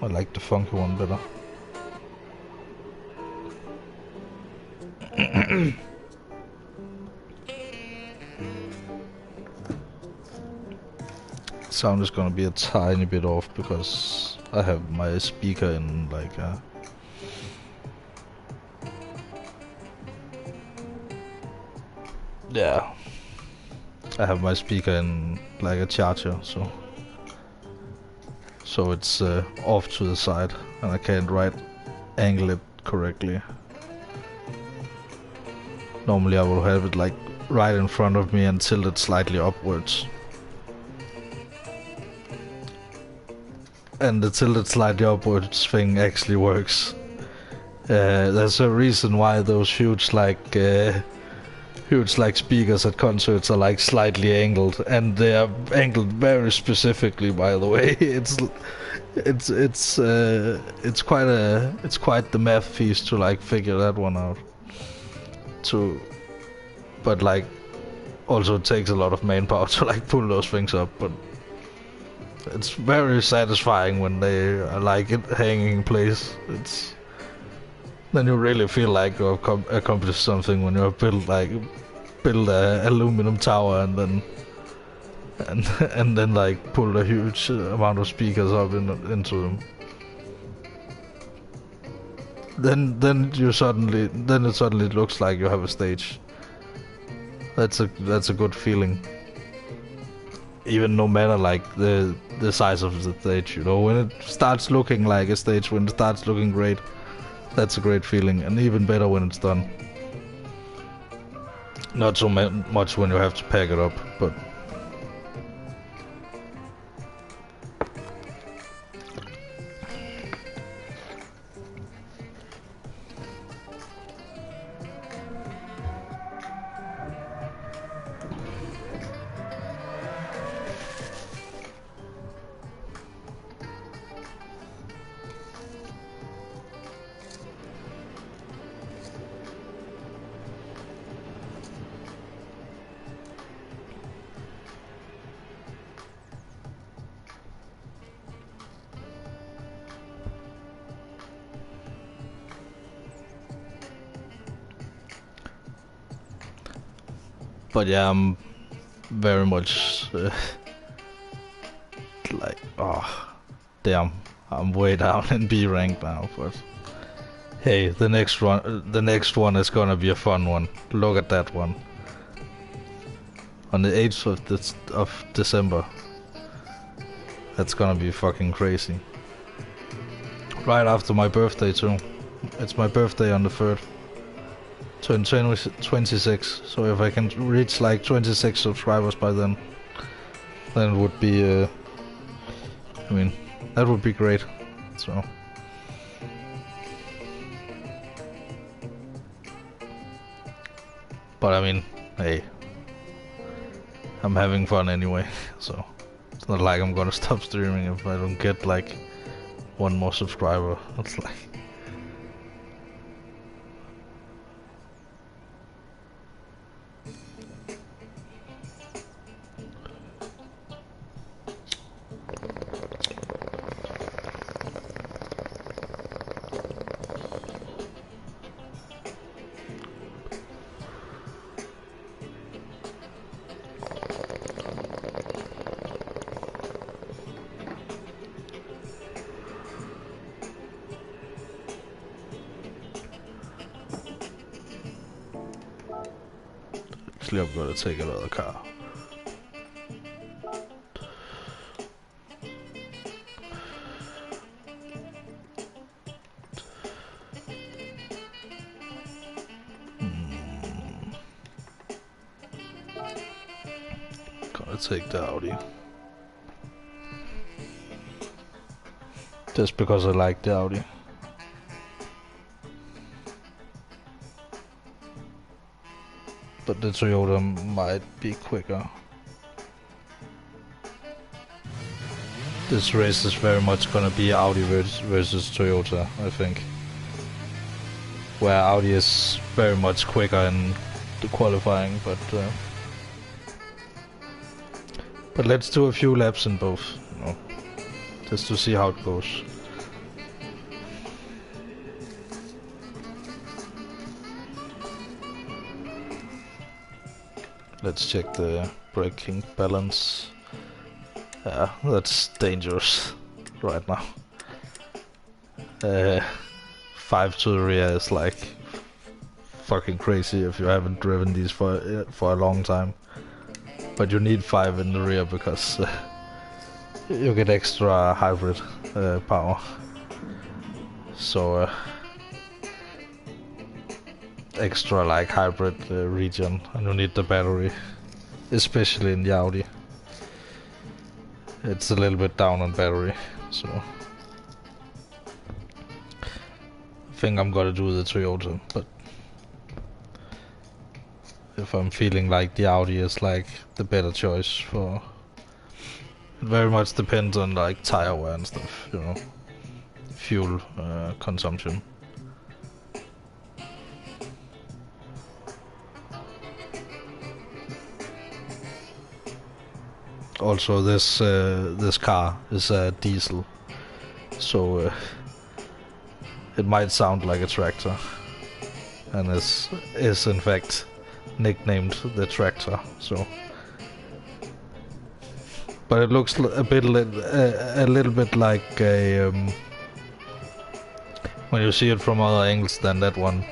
A: I like the funky one better. Sound is gonna be a tiny bit off because I have my speaker in like yeah, I have my speaker in like a charger, so it's off to the side and I can't angle it correctly. Normally I will have it like right in front of me and tilted slightly upwards. And the tilted slightly upwards thing actually works. There's a reason why those huge speakers at concerts are like slightly angled, and they are angled very specifically, by the way. It's quite the math feast to like figure that one out. But like also it takes a lot of manpower to like pull those things up, but it's very satisfying when they are like hanging in place. Then you really feel like you've accomplished something when you build a aluminum tower and then like pull a huge amount of speakers up into them. Then it suddenly looks like you have a stage. That's a good feeling. Even no matter like the size of the stage, you know, when it starts looking like a stage, when it starts looking great, that's a great feeling, and even better when it's done. Not so much when you have to pack it up, but yeah, I'm very much like, oh damn, I'm way down in B rank now, but hey, the next one is gonna be a fun one. Look at that one. On the 8th of December. That's gonna be fucking crazy. Right after my birthday too. It's my birthday on the 3rd. turn 26. So if I can reach like 26 subscribers by then it would be, I mean, that would be great. So. But I mean, hey, I'm having fun anyway, so it's not like I'm gonna stop streaming if I don't get like one more subscriber. It's like... Actually, I'm gonna take another car. Gonna take the Audi. Just because I like the Audi. But the Toyota might be quicker. This race is very much gonna be Audi versus Toyota, I think. Where Audi is very much quicker in the qualifying, but let's do a few laps in both, you know, just to see how it goes. Let's check the braking balance. Yeah, that's dangerous right now. 5 to the rear is like fucking crazy if you haven't driven these for a long time. But you need 5 in the rear because you get extra hybrid power. So extra like hybrid regen, and you need the battery, especially in the Audi. It's a little bit down on battery, so I think I'm gonna do the Toyota, but if I'm feeling like the Audi is like the better choice for... It very much depends on like tire wear and stuff, you know, fuel consumption. Also, this car is a diesel, so it might sound like a tractor, and is in fact nicknamed the tractor. So, but it looks a little bit like a when you see it from other angles than that one.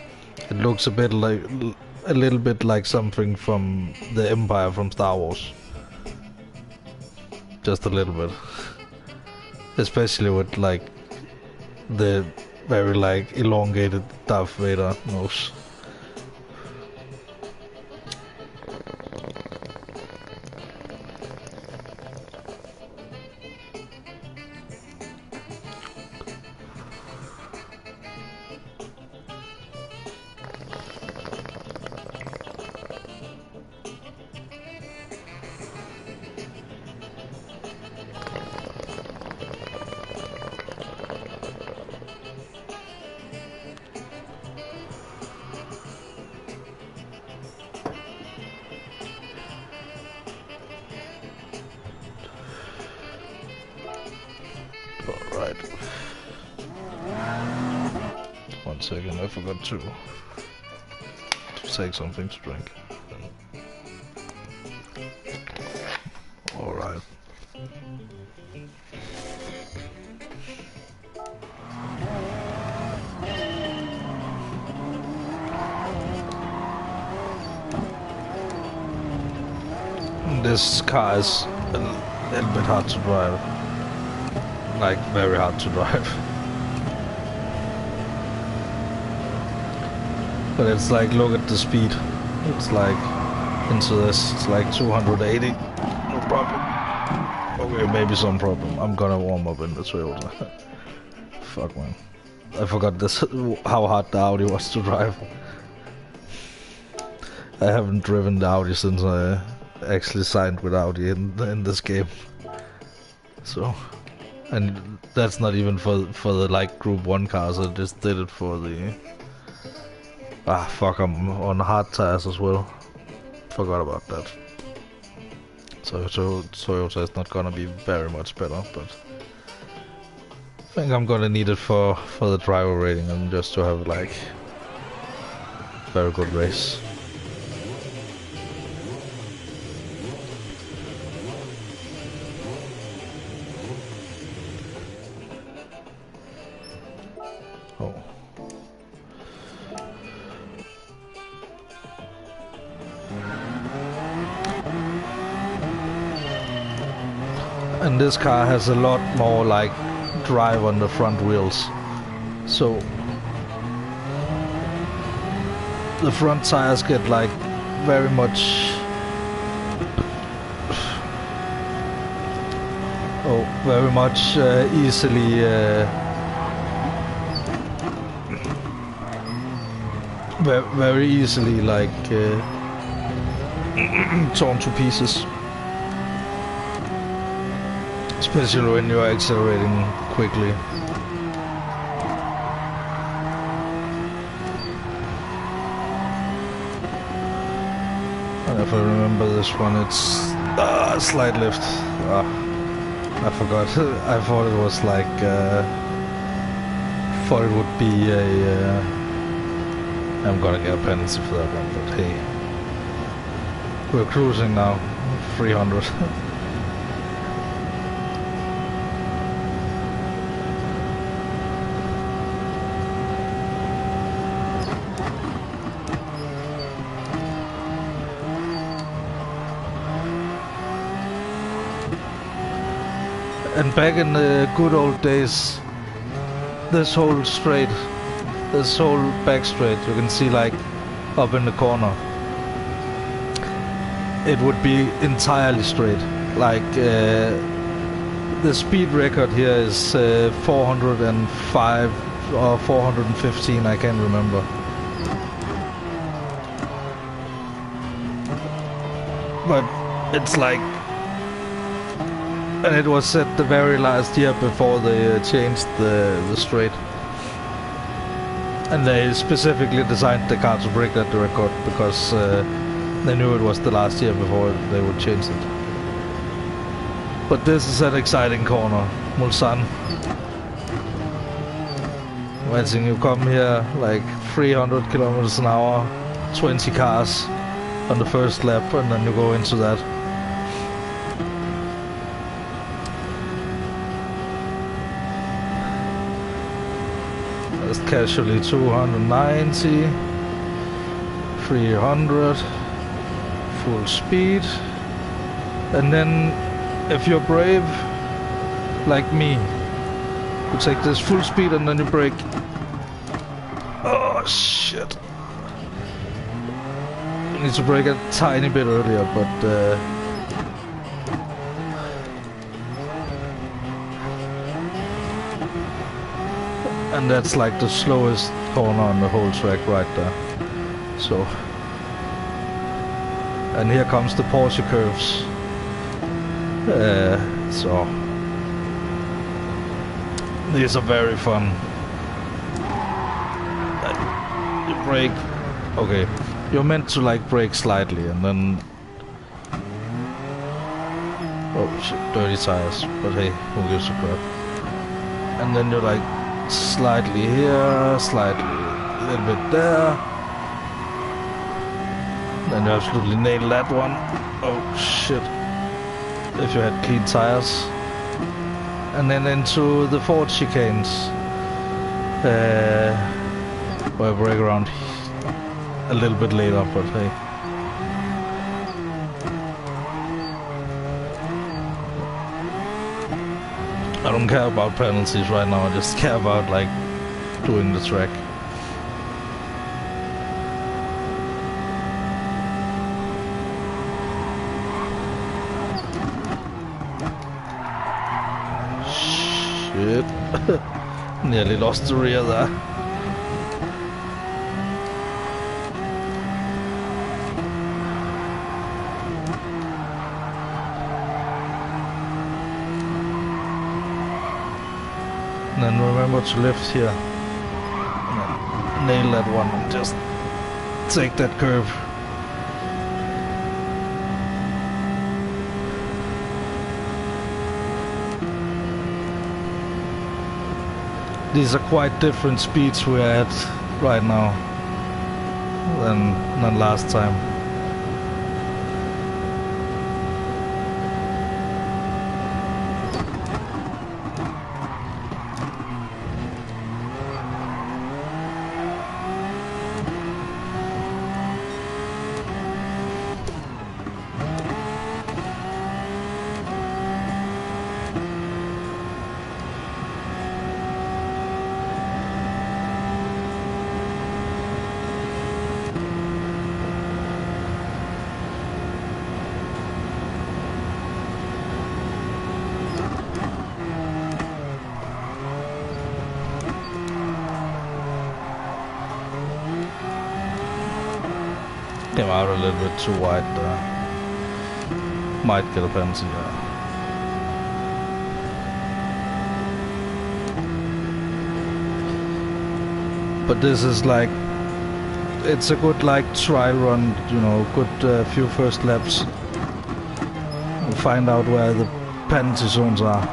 A: It looks a little bit like something from the Empire from Star Wars. Just a little bit, especially with like the very like elongated Darth Vader nose. Alright. 1 second, I forgot to take something to drink. Alright. This car is a little bit hard to drive. Like, very hard to drive. But it's like, look at the speed. It's like, into this, it's like 280. No problem. Okay, maybe some problem. I'm gonna warm up in the Toyota. Fuck, man. I forgot this, how hard the Audi was to drive. I haven't driven the Audi since I actually signed with Audi in this game. So, and that's not even for the like Group 1 cars, I just did it for the... Ah, fuck, I'm on hard tires as well. Forgot about that. So Toyota is not gonna be very much better, but... I think I'm gonna need it for the driver rating and just to have like... very good race. Oh. And this car has a lot more like drive on the front wheels, so the front tires get like very much easily very easily like torn to pieces. Especially when you're accelerating quickly. And if I remember this one, it's slide lift. I forgot. I thought it was like thought it would be a I'm gonna get a penalty for that one, but hey, we're cruising now, 300. And back in the good old days, this whole straight, this whole back straight, you can see like up in the corner, it would be entirely straight. Like the speed record here is 405 or 415, I can't remember. But it's like, and it was set the very last year before they changed the straight. And they specifically designed the car to break that record because they knew it was the last year before they would change it. But this is an exciting corner, Mulsanne. Imagine you come here like 300 kilometers an hour, 20 cars on the first lap, and then you go into that. Just casually 290, 300, full speed, and then if you're brave, like me, you take this full speed and then you brake. Oh shit! You need to brake a tiny bit earlier, but and that's like the slowest corner on the whole track right there. So, and here comes the Porsche curves. So these are very fun. You brake. Okay, you're meant to like brake slightly and then. Oh shit, dirty tires. But hey, who gives a crap? And then you're like slightly here, slightly a little bit there. Then you absolutely nail that one. Oh shit. If you had clean tires. And then into the Ford chicanes. Where I brake around a little bit later, but hey. I don't care about penalties right now, I just care about like doing the track. Nearly lost the rear there. And then remember to lift here. And then nail that one and just take that curve. These are quite different speeds we're at right now than last time. Came out a little bit too wide there. Might get a penalty, yeah. But this is like, it's a good like trial run, you know, good few first laps. We'll find out where the penalty zones are.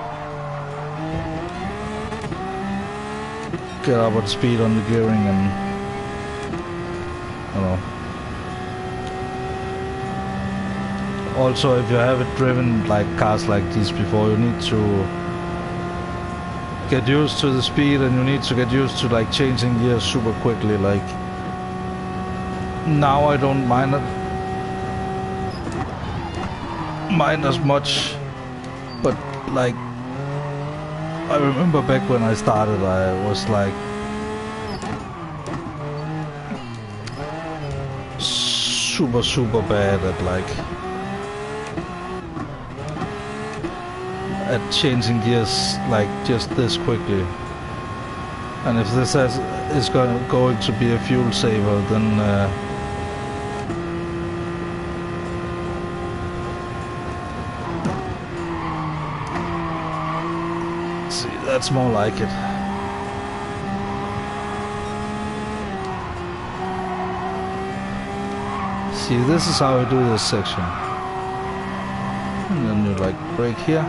A: Get up at speed on the gearing and, you know. Also, if you haven't driven like cars like these before, you need to get used to the speed, and you need to get used to like changing gears super quickly. Like now I don't mind as much, but like I remember back when I started, I was like super bad at like at changing gears like just this quickly. And if this is going to be a fuel saver, then see, that's more like it. See, this is how I do this section. And then you like brake here.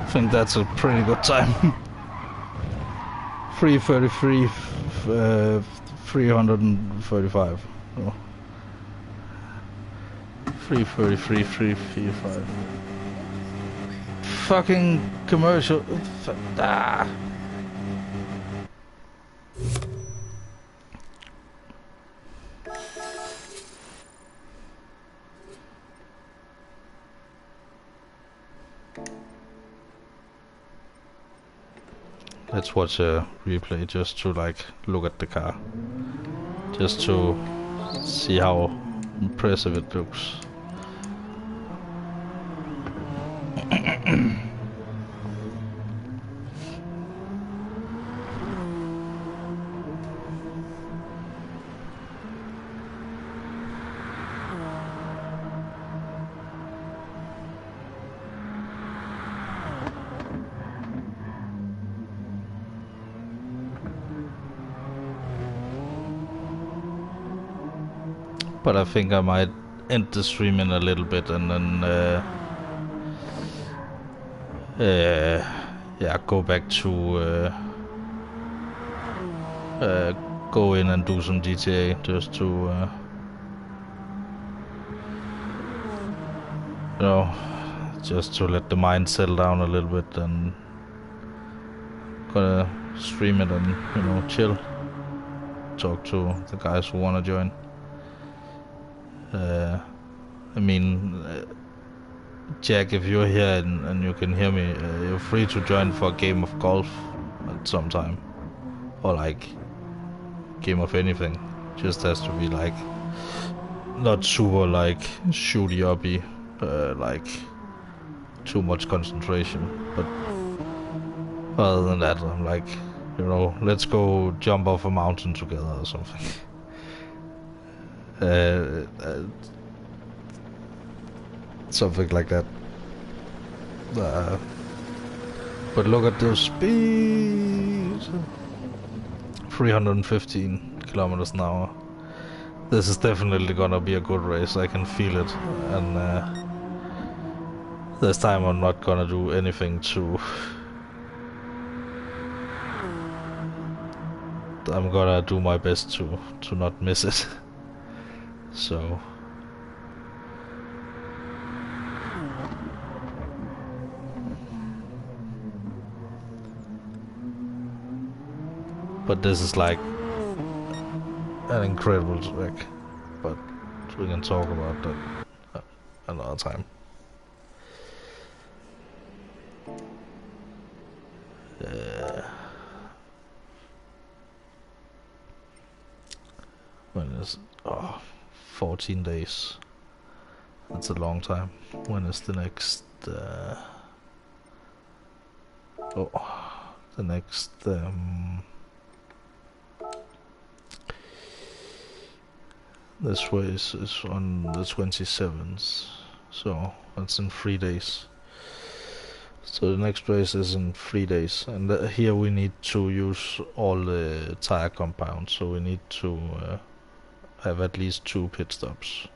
A: I think that's a pretty good time. 3:33, 335. Oh. 3:33, 3:35. Fucking commercial. Ah. Let's watch a replay just to like look at the car, just to see how impressive it looks. But I think I might end the stream in a little bit and then yeah, go back to go in and do some GTA just to you know, just to let the mind settle down a little bit, and gonna stream it and, you know, chill. Talk to the guys who wanna join. I mean, Jack, if you're here and you can hear me, you're free to join for a game of golf at some time. Or like, game of anything. Just has to be like, not super like shooty uppy, like too much concentration. But other than that, I'm like, you know, let's go jump off a mountain together or something. Something like that. But look at the speed. 315 kilometers an hour. This is definitely gonna be a good race. I can feel it. And this time I'm not gonna do anything to... I'm gonna do my best to not miss it. So... But this is like an incredible track, but we can talk about that another time. When is 14 days? That's a long time. When is the next? The next. This race is on the 27th, so that's in 3 days. So the next race is in 3 days, and here we need to use all the tire compounds, so we need to have at least 2 pit stops.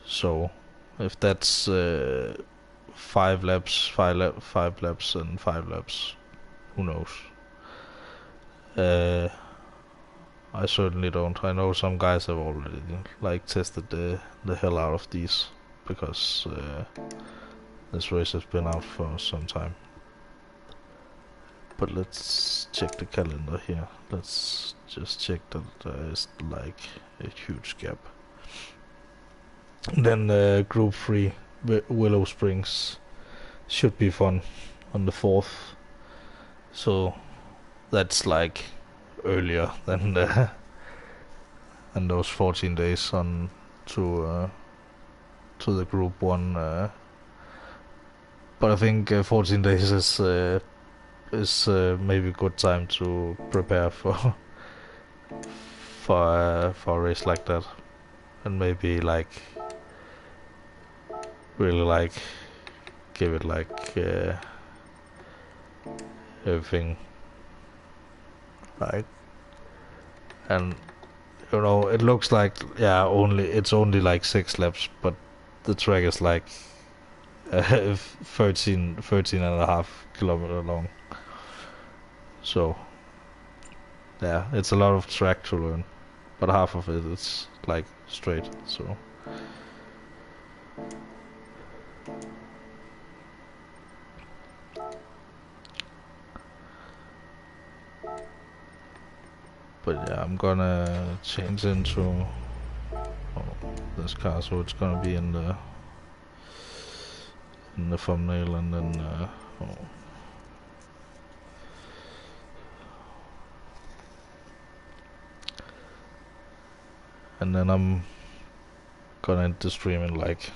A: So if that's 5 laps, 5 laps and 5 laps, who knows? I certainly don't. I know some guys have already like tested the hell out of these, because this race has been out for some time. But let's check the calendar here. Let's just check that there is like a huge gap. Then Group 3, Willow Springs, should be fun on the 4th. So that's like earlier than those 14 days on to the Group 1. But I think 14 days is maybe a good time to prepare for a race like that, and maybe like really like give it like everything, right? And you know, it looks like it's only like 6 laps, but the track is like 13 and a half kilometer long. So yeah, it's a lot of track to learn, but half of it is like straight. So but yeah, I'm gonna change into this car, so it's gonna be in the thumbnail, and then and then I'm gonna end the stream in like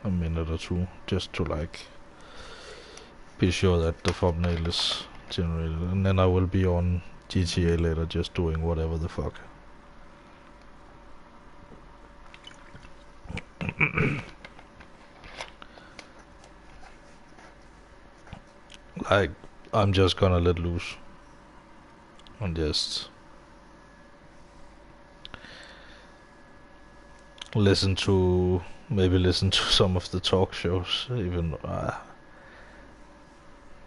A: a minute or 2, just to like be sure that the thumbnail is generated, and then I will be on GTA later, just doing whatever the fuck. Like, I'm just gonna let loose and just listen to some of the talk shows, even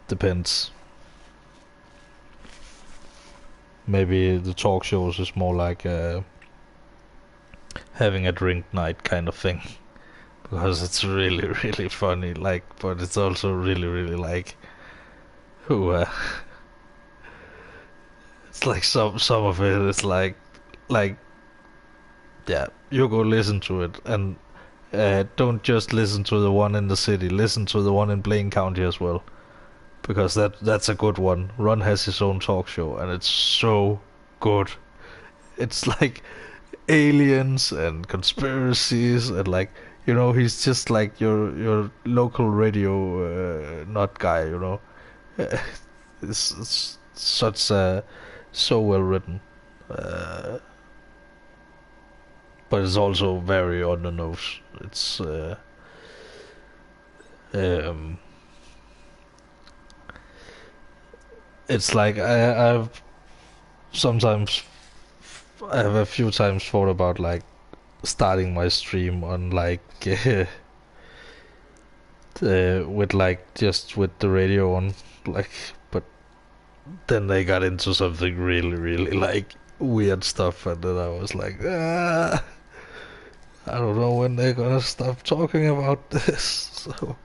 A: depends. Maybe the talk shows is more like having a drink night kind of thing, because it's really really funny. Like, but it's also really really like who. It's like some of it is like yeah. You go listen to it and don't just listen to the one in the city. Listen to the one in Blaine County as well, because that's a good one. Ron has his own talk show, and it's so good. It's like aliens and conspiracies, and like he's just like your local radio nut guy. It's such a so well written, uh, but it's also very on the nose. Um, it's like I've sometimes I have a few times thought about like starting my stream on like with like just with the radio on, like, but then they got into something really really like weird stuff, and then I was like, I don't know when they're gonna stop talking about this. So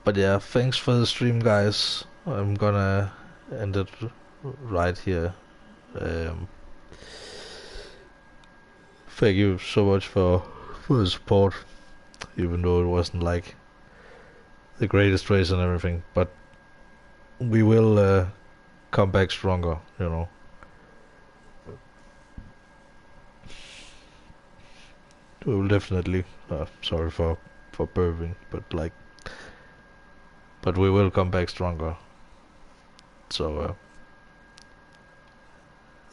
A: but yeah, thanks for the stream, guys. I'm gonna end it right here. um Thank you so much for the support, even though it wasn't like the greatest race and everything. But we will come back stronger. We will definitely. Sorry for burping, but we will come back stronger. So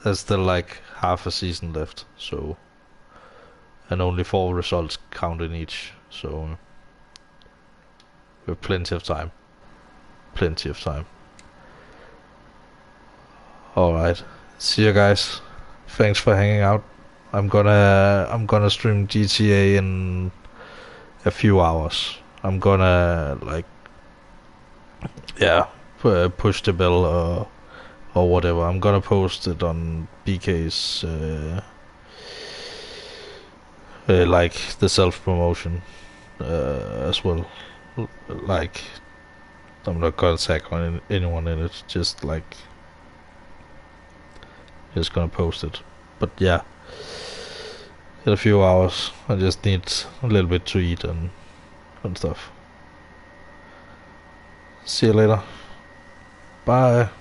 A: there's still like half a season left. So, and only 4 results count in each. So we have plenty of time. Plenty of time. All right. See you guys. Thanks for hanging out. I'm gonna stream GTA in a few hours. I'm gonna like yeah push the bell or whatever. I'm gonna post it on BK's like the self promotion as well. Like I'm not gonna tag on anyone in it. Just gonna post it. But yeah, in a few hours. I just need a little bit to eat and stuff. See you later. Bye.